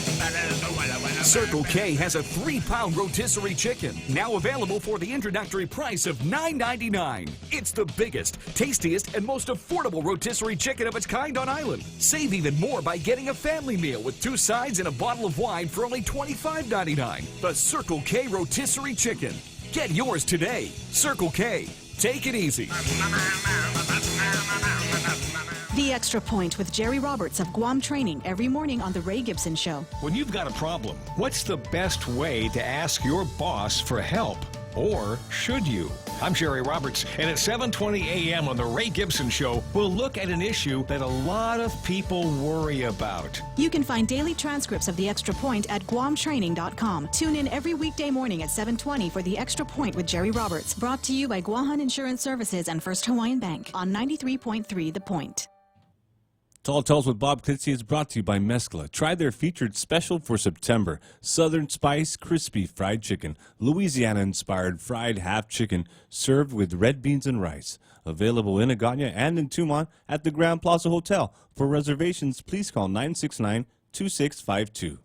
Circle K has a 3-pound rotisserie chicken, now available for the introductory price of $9.99. It's the biggest, tastiest, and most affordable rotisserie chicken of its kind on island. Save even more by getting a family meal with 2 sides and a bottle of wine for only $25.99. The Circle K rotisserie chicken. Get yours today. Circle K. Take it easy. The Extra Point with Jerry Roberts of Guam Training every morning on The Ray Gibson Show. When you've got a problem, what's the best way to ask your boss for help? Or should you? I'm Jerry Roberts, and at 7:20 a.m. on The Ray Gibson Show, we'll look at an issue that a lot of people worry about. You can find daily transcripts of The Extra Point at guamtraining.com. Tune in every weekday morning at 7:20 for The Extra Point with Jerry Roberts. Brought to you by Guahan Insurance Services and First Hawaiian Bank on 93.3 The Point. Tall Tales with Bob Klitzkie is brought to you by Mescla. Try their featured special for September. Southern Spice Crispy Fried Chicken. Louisiana-inspired fried half chicken served with red beans and rice. Available in Agana and in Tumon at the Grand Plaza Hotel. For reservations, please call 969-2652.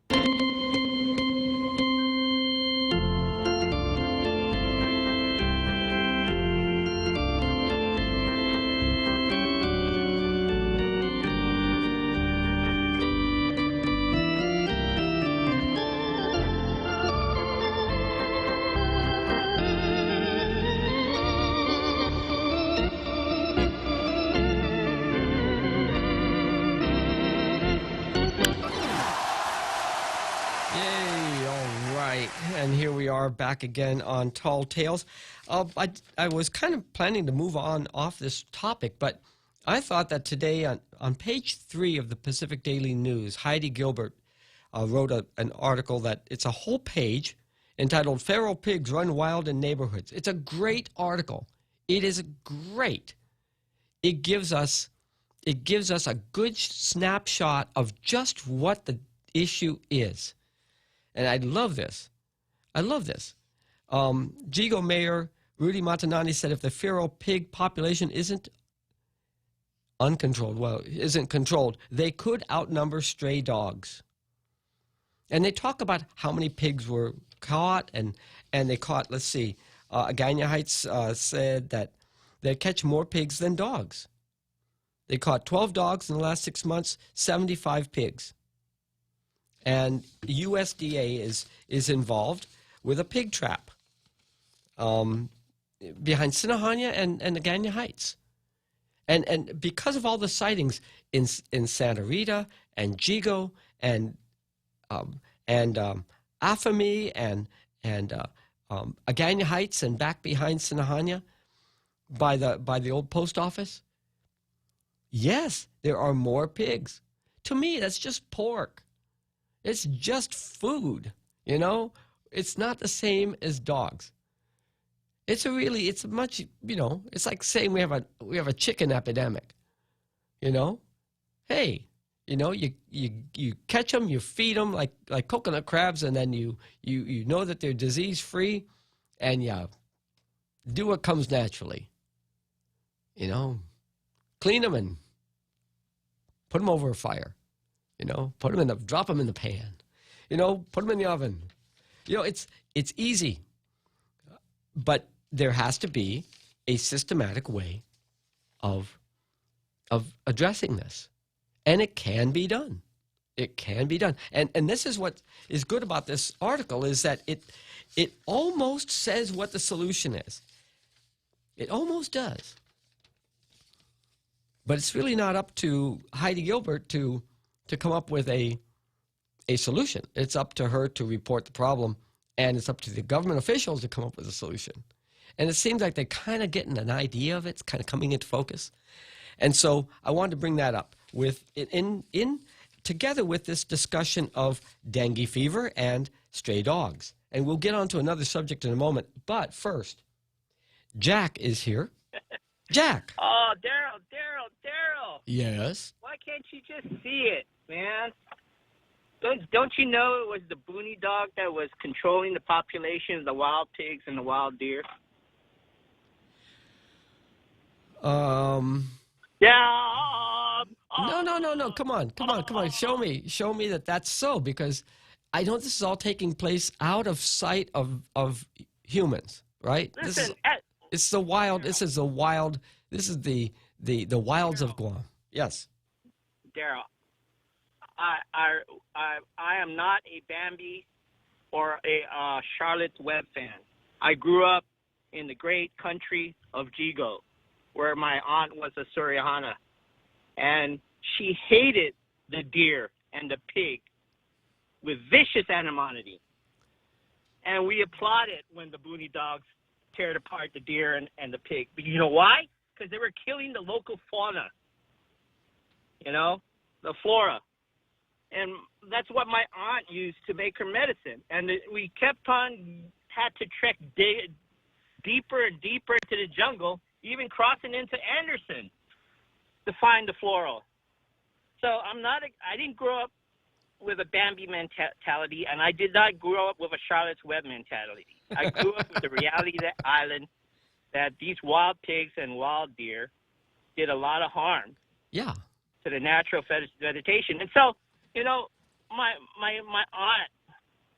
And here we are back again on Tall Tales. I was kind of planning to move on off this topic, but I thought that today on page 3 of the Pacific Daily News, Heidi Gilbert wrote an article that it's a whole page entitled "Feral Pigs Run Wild in Neighborhoods." It's a great article. It is great. It gives us a good snapshot of just what the issue is. And I love this. Jigo Mayor Rudy Matanani said if the feral pig population isn't uncontrolled, well, isn't controlled, they could outnumber stray dogs. And they talk about how many pigs were caught, and they caught, let's see, Agana Heights said that they catch more pigs than dogs. They caught 12 dogs in the last 6 months, 75 pigs. And USDA is involved with a pig trap behind Sinahanya and Agana Heights. And because of all the sightings in Santa Rita and Jigo and Afami and Agana Heights and back behind Sinahanya by the old post office, yes, there are more pigs. To me, that's just pork. It's just food, you know? It's not the same as dogs. It's much, you know, it's like saying we have a chicken epidemic, you know? Hey, you know, you catch them, you feed them like coconut crabs, and then you know that they're disease-free, and you do what comes naturally. You know, clean them and put them over a fire. You know, drop them in the pan. You know, put them in the oven. You know, it's easy, but there has to be a systematic way of addressing this, and it can be done. It can be done, and this is what is good about this article, is that it almost says what the solution is. It almost does, but it's really not up to Heidi Gilbert to come up with a solution. It's up to her to report the problem, and it's up to the government officials to come up with a solution. And it seems like they're kind of getting an idea of it. It's kind of coming into focus. And so I wanted to bring that up with together with this discussion of dengue fever and stray dogs. And we'll get on to another subject in a moment. But first, Jack is here. Jack. Oh, Daryl. Yes. Why can't you just see it, man? Don't you know it was the Boonie dog that was controlling the population of the wild pigs and the wild deer? Yeah. No. Come on. Show me that that's so, because I know this is all taking place out of sight of humans, right? Listen, This is the wild. This is the wild. This is the wilds of Guam. Yes. Daryl, I am not a Bambi or a Charlotte's Web fan. I grew up in the great country of Jigo, where my aunt was a Suriyana, and she hated the deer and the pig with vicious animosity. And we applauded when the Boonie dogs teared apart the deer and the pig. But you know why? Because they were killing the local fauna, you know, the flora. And that's what my aunt used to make her medicine. And we had to trek deeper and deeper into the jungle, even crossing into Anderson to find the floral. So I didn't grow up with a Bambi mentality, and I did not grow up with a Charlotte's Web mentality. I grew up with the reality of the island, that these wild pigs and wild deer did a lot of harm to the natural vegetation. And so, you know, my aunt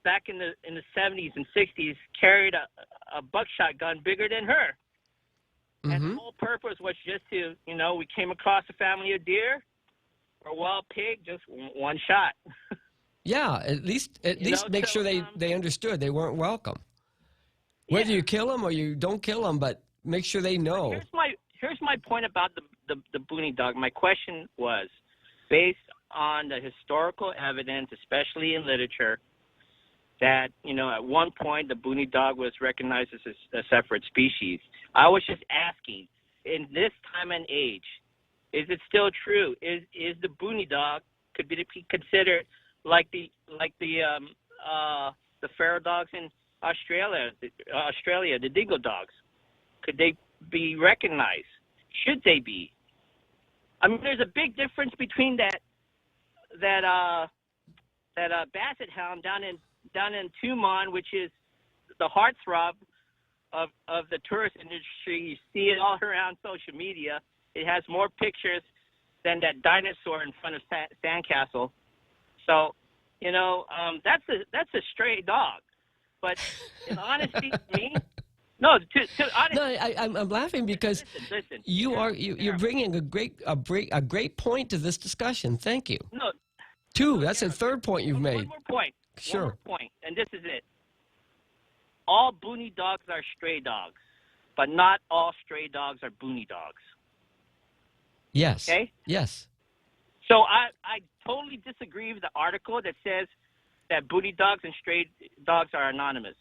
back in the 70s and 60s carried a buckshot gun bigger than her. And the whole purpose was just to, you know, we came across a family of deer or wild pig, just one shot. Yeah, at least make sure they understood they weren't welcome. Whether you kill them or you don't kill them, but make sure they know. Here's my point about the Boonie dog. My question was, based on the historical evidence, especially in literature, that, you know, at one point the Boonie dog was recognized as a separate species. I was just asking, in this time and age, is it still true? Is the Boonie dog could be considered like the feral dogs in Australia, the dingo dogs? Could they be recognized? Should they be? I mean, there's a big difference between that basset hound down in Tumon, which is the heartthrob of the tourist industry. You see it all around social media. It has more pictures than that dinosaur in front of Sandcastle. So, you know, that's a stray dog. But in honesty, me, no, to honestly, No, I'm laughing because listen, you're bringing a great point to this discussion. Thank you. No, Two. That's the third point you've made. one more point. Sure. One more point, and this is it. All boony dogs are stray dogs, but not all stray dogs are boony dogs. Yes. Okay? Yes. So I totally disagree with the article that says that boony dogs and stray dogs are anonymous.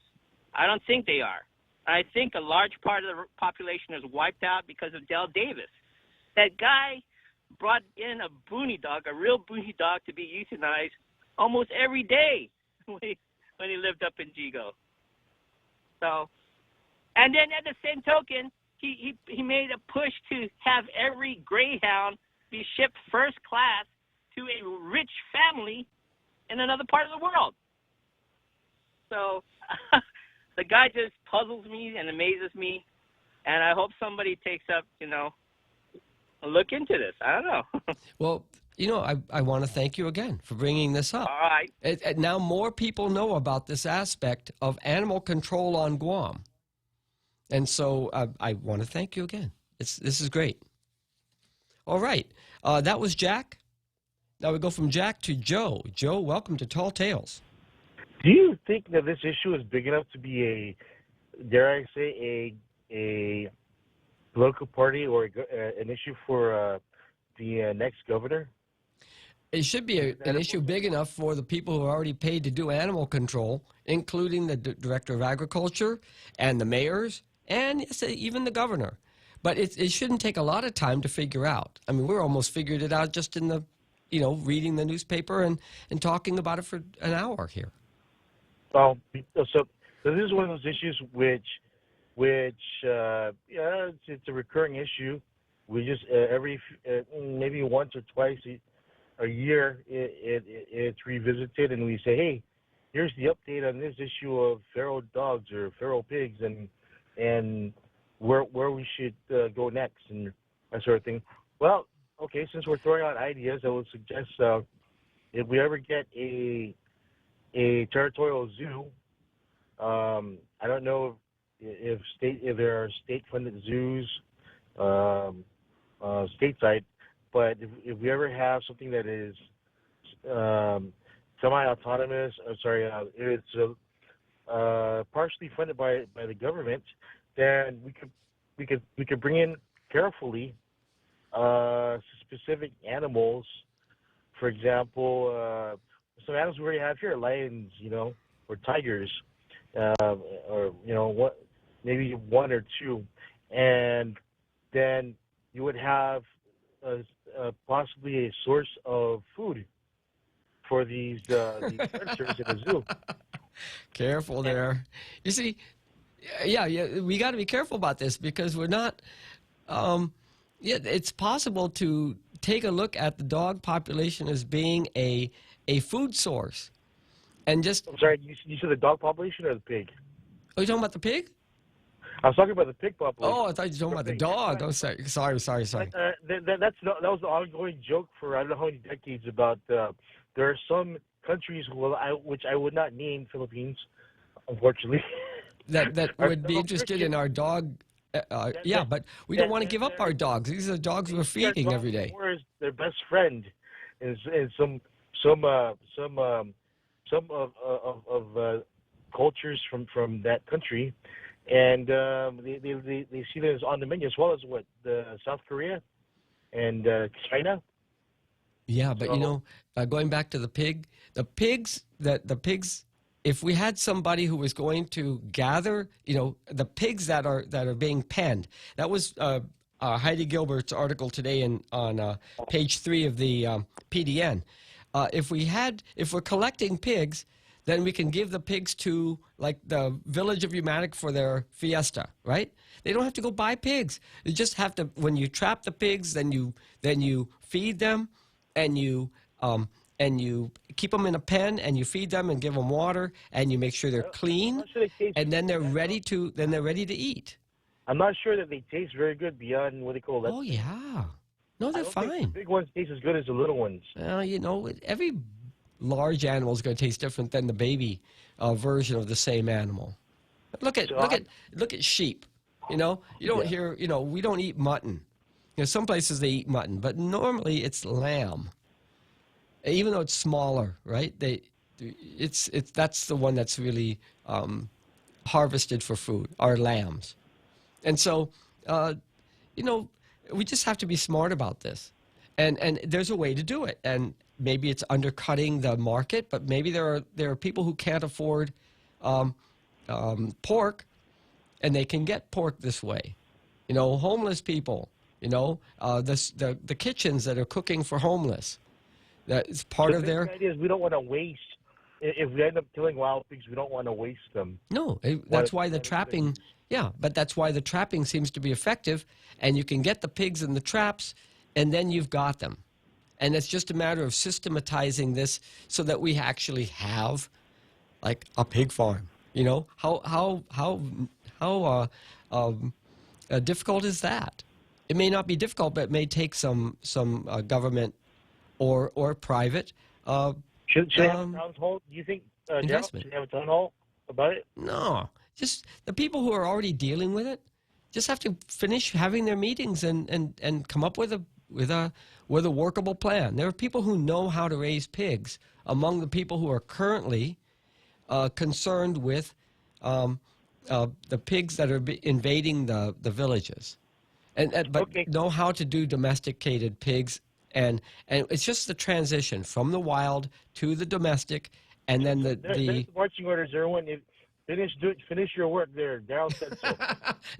I don't think they are. I think a large part of the population is wiped out because of Del Davis. That guy brought in a boony dog, a real boony dog, to be euthanized almost every day when he lived up in Jigo. So, and then at the same token, he made a push to have every greyhound be shipped first class to a rich family in another part of the world. So the guy just puzzles me and amazes me, and I hope somebody takes up, you know, a look into this. I don't know. Well, you know, I want to thank you again for bringing this up. All right. Now more people know about this aspect of animal control on Guam. And so I want to thank you again. This is great. All right. That was Jack. Now we go from Jack to Joe. Joe, welcome to Tall Tales. Do you think that this issue is big enough to be dare I say, a political party or an issue for the next governor? It should be an issue big enough for the people who are already paid to do animal control, including the Director of Agriculture and the mayors and yes, even the governor. But it shouldn't take a lot of time to figure out. I mean, we're almost figured it out just in the, you know, reading the newspaper and talking about it for an hour here. Well, so this is one of those issues which yeah, it's a recurring issue. We just every maybe once or twice a year it's revisited, and we say, hey, here's the update on this issue of feral dogs or feral pigs, and where we should go next and that sort of thing. Well, okay, since we're throwing out ideas, I would suggest if we ever get a territorial zoo, I don't know if there are state-funded zoos stateside, but if we ever have something that is semi-autonomous, it's partially funded by the government, then we could bring in carefully specific animals. For example, some animals we already have here, lions, you know, or tigers, or you know, maybe one or two, and then you would have possibly a source of food for these predators in the zoo. Careful there. You see, yeah, we got to be careful about this because we're not. It's possible to take a look at the dog population as being a food source, and just. I'm sorry, you said the dog population or the pig? Oh, you talking about the pig? I was talking about the pig population. Oh, I thought you were talking about the dog. Oh, sorry. That was the ongoing joke for I don't know how many decades about there are some countries which I would not name, Philippines, unfortunately. that would be interested in our dog. Yeah, but we don't want to give up our dogs. These are the dogs we're feeding every day. Is their best friend, and some of cultures from that country, and they see them as on the menu, as well as South Korea and China. Yeah, but you know, going back to the pigs. If we had somebody who was going to gather, you know, the pigs that are being penned, that was Heidi Gilbert's article today on page 3 of the PDN. If we're collecting pigs, then we can give the pigs to like the Village of Umatic for their fiesta, right? They don't have to go buy pigs. You just have to. When you trap the pigs, then you feed them, and you keep them in a pen, and you feed them and give them water, and you make sure they're clean, and then they're ready to eat. I'm not sure that they taste very good beyond what they call. Oh yeah, No, they're I don't think fine. the big ones taste as good as the little ones. You know, every large animal is going to taste different than the baby version of the same animal. Look at sheep. You know, you don't hear. You know, we don't eat mutton. You know, some places they eat mutton, but normally it's lamb. Even though it's smaller, right? That's the one that's really harvested for food. Are lambs, and so you know, we just have to be smart about this, and there's a way to do it, and maybe it's undercutting the market, but maybe there are people who can't afford pork, and they can get pork this way. You know, homeless people. You know, the kitchens that are cooking for homeless. That is part of their. The idea is we don't want to waste. If we end up killing wild pigs, we don't want to waste them. No, that's why the trapping. Yeah, but that's why the trapping seems to be effective, and you can get the pigs in the traps, and then you've got them, and it's just a matter of systematizing this so that we actually have, like, a pig farm. You know, how difficult is that? It may not be difficult, but it may take some government or private. Should they have a town hall? Do you think, investment. Should they have a town hall about it? No, just the people who are already dealing with it just have to finish having their meetings and come up with a workable plan. There are people who know how to raise pigs among the people who are currently concerned with the pigs that are invading the villages, but know how to do domesticated pigs. And it's just the transition from the wild to the domestic, and then There's the marching orders, everyone. Finish your work there. Daryl said so.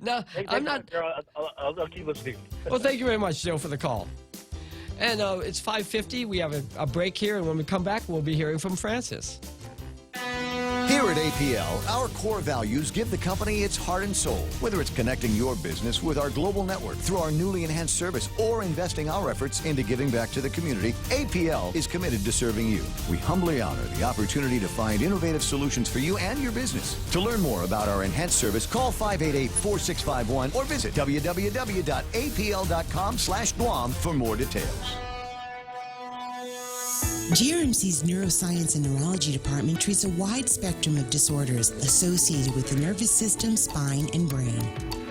No, I'm not. I'll keep listening. Well, thank you very much, Joe, for the call. And it's 5:50. We have a break here, and when we come back, we'll be hearing from Francis. Here at APL, our core values give the company its heart and soul. Whether it's connecting your business with our global network through our newly enhanced service or investing our efforts into giving back to the community, APL is committed to serving you. We humbly honor the opportunity to find innovative solutions for you and your business. To learn more about our enhanced service, call 588-4651 or visit www.apl.com/Guam for more details. GRMC's Neuroscience and Neurology Department treats a wide spectrum of disorders associated with the nervous system, spine, and brain.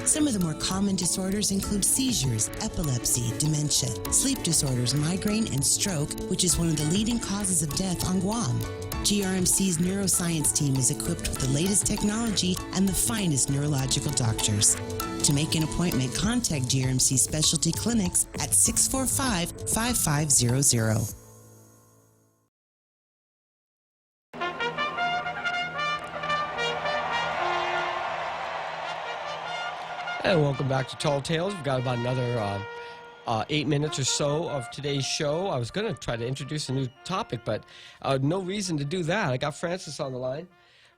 Some of the more common disorders include seizures, epilepsy, dementia, sleep disorders, migraine, and stroke, which is one of the leading causes of death on Guam. GRMC's neuroscience team is equipped with the latest technology and the finest neurological doctors. To make an appointment, contact GRMC Specialty Clinics at 645-5500. And welcome back to Tall Tales. We've got about another 8 minutes or so of today's show. I was going to try to introduce a new topic, but no reason to do that. I got Francis on the line.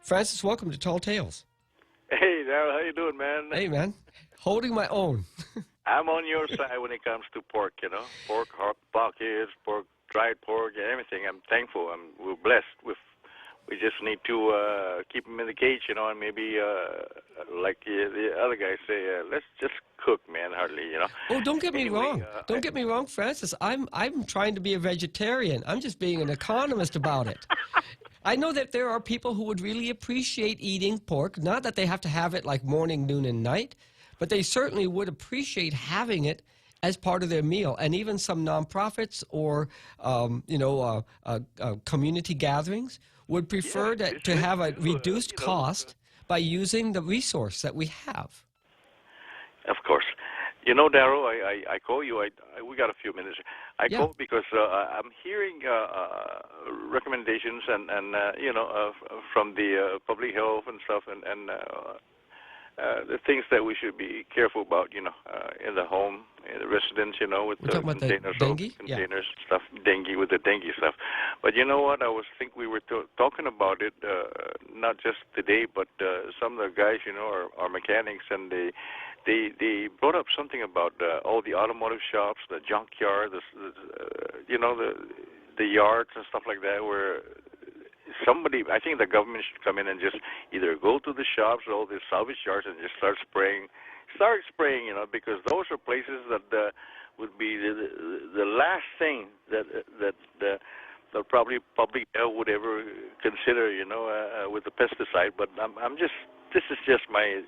Francis, welcome to Tall Tales. Hey, Daryl, how you doing, man? Hey, man. Holding my own. I'm on your side when it comes to pork, you know. Pork, hot pockets, pork, dried pork, everything. I'm thankful. We're blessed with. We just need to keep them in the cage, you know, and maybe, like the other guys say, let's just cook, man, hardly, you know. Oh, don't get me wrong. Don't get me wrong, Francis. I'm trying to be a vegetarian. I'm just being an economist about it. I know that there are people who would really appreciate eating pork, not that they have to have it like morning, noon, and night, but they certainly would appreciate having it as part of their meal. And even some nonprofits or, community gatherings would prefer to have a reduced cost by using the resource that we have. Of course. You know, Darrow, I call you. We got a few minutes. I call because I'm hearing recommendations and from the public health and stuff and the things that we should be careful about, you know, in the home, in the residence, you know, with the containers, stuff, dengue, with the dengue stuff. But you know what? We were talking about it, not just today, but some of the guys, you know, are mechanics, and they brought up something about all the automotive shops, the junkyard, the yards and stuff like that, where I think the government should come in and just either go to the shops or all the salvage yards and just start spraying, you know, because those are places that would be the last thing that that probably public health would ever consider, with the pesticide. But this is just my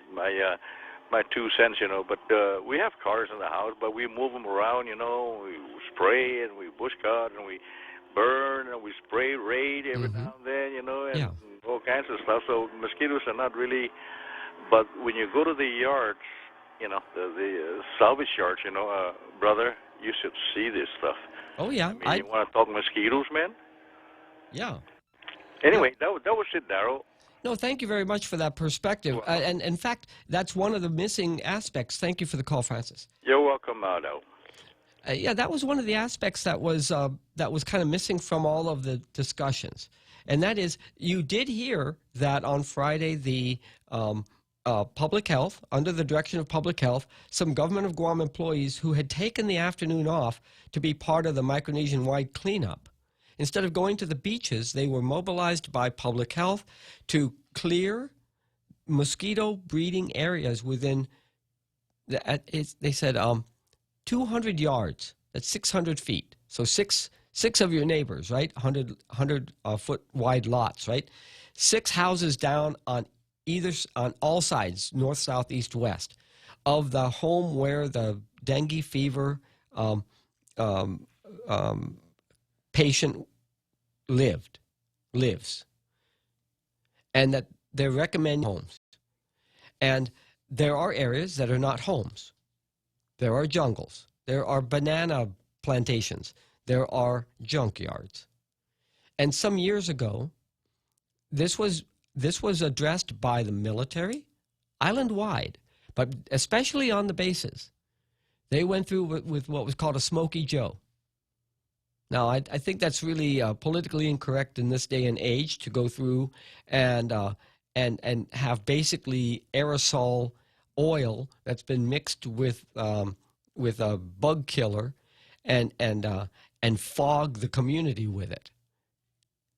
2 cents, But we have cars in the house, but we move them around, We spray and we bush cut and we burn and we spray raid every now and then, and all kinds of stuff. So mosquitoes are not really. But when you go to the yards, the salvage yards, brother, you should see this stuff. Oh, yeah. I mean, you want to talk mosquitoes, man? Yeah. Anyway, that was it, Daryl. No, thank you very much for that perspective. And in fact, that's one of the missing aspects. Thank you for the call, Francis. You're welcome, Aldo. Yeah, that was one of the aspects that was kind of missing from all of the discussions. And that is, you did hear that on Friday, the Public Health, under the direction of Public Health, some Government of Guam employees who had taken the afternoon off to be part of the Micronesian-wide cleanup, instead of going to the beaches, they were mobilized by Public Health to clear mosquito breeding areas within, they said, 200 yards. That's 600 feet. So six of your neighbors, right? 100 foot wide lots, right? 6 houses down on all sides, north, south, east, west, of the home where the dengue fever patient lives, and that they're recommending homes. And there are areas that are not homes. There are jungles. There are banana plantations. There are junkyards. And some years ago, this was addressed by the military, island-wide, but especially on the bases. They went through with what was called a Smokey Joe. Now, I think that's really politically incorrect in this day and age to go through and have basically aerosol oil that's been mixed with a bug killer and fog the community with it.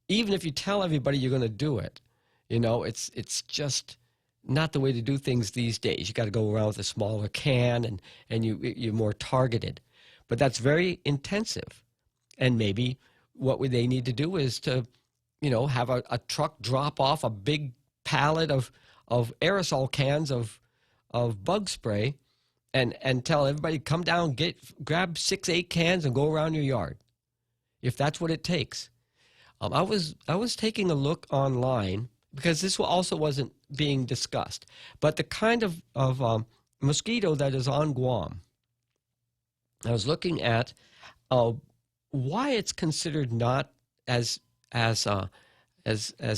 Even if you tell everybody you're going to do it, it's just not the way to do things these days. You got to go around with a smaller can and you're more targeted. But that's very intensive. And maybe what they need to do is to, have a truck drop off a big pallet of aerosol cans of bug spray and tell everybody, come down, grab 6, 8 cans and go around your yard, if that's what it takes. I was taking a look online because this also wasn't being discussed, but the kind of mosquito that is on Guam. I was looking at why it's considered not as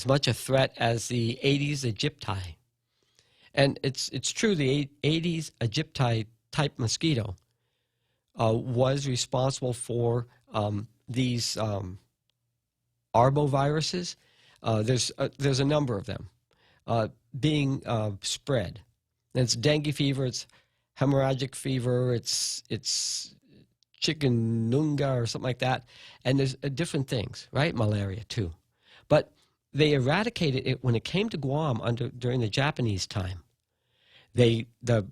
much a threat as the Aedes aegypti. And it's true, the Aedes aegypti type mosquito was responsible for these arboviruses. There's a number of them being spread. And it's dengue fever, it's hemorrhagic fever, it's chikungunya or something like that. And there's different things, right? Malaria too. But they eradicated it when it came to Guam during the Japanese time. The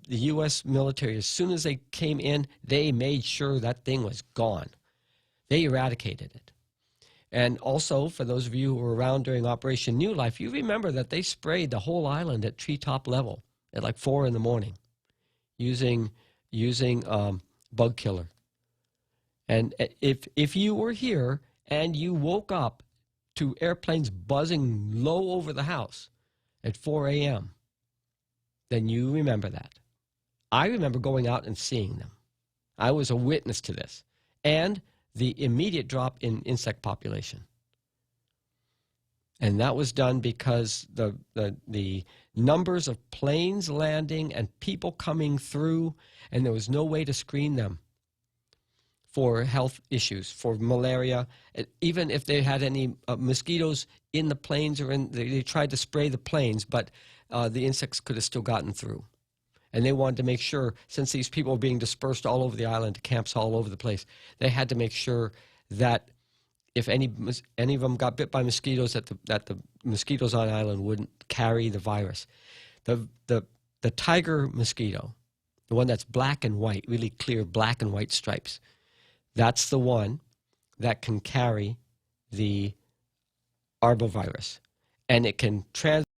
U.S. military, as soon as they came in, they made sure that thing was gone. They eradicated it. And also, for those of you who were around during Operation New Life, you remember that they sprayed the whole island at treetop level at like 4 in the morning using bug killer. And if you were here and you woke up to airplanes buzzing low over the house at 4 a.m., then you remember that. I remember going out and seeing them. I was a witness to this. And the immediate drop in insect population. And that was done because the numbers of planes landing and people coming through, and there was no way to screen them for health issues, for malaria. Even if they had any mosquitoes in the planes or they tried to spray the planes, but the insects could have still gotten through. And they wanted to make sure, since these people were being dispersed all over the island to camps all over the place, they had to make sure that if any of them got bit by mosquitoes, that the mosquitoes on the island wouldn't carry the virus. The tiger mosquito the one that's black and white, really clear black and white stripes, that's the one that can carry the arbovirus. And it can transmit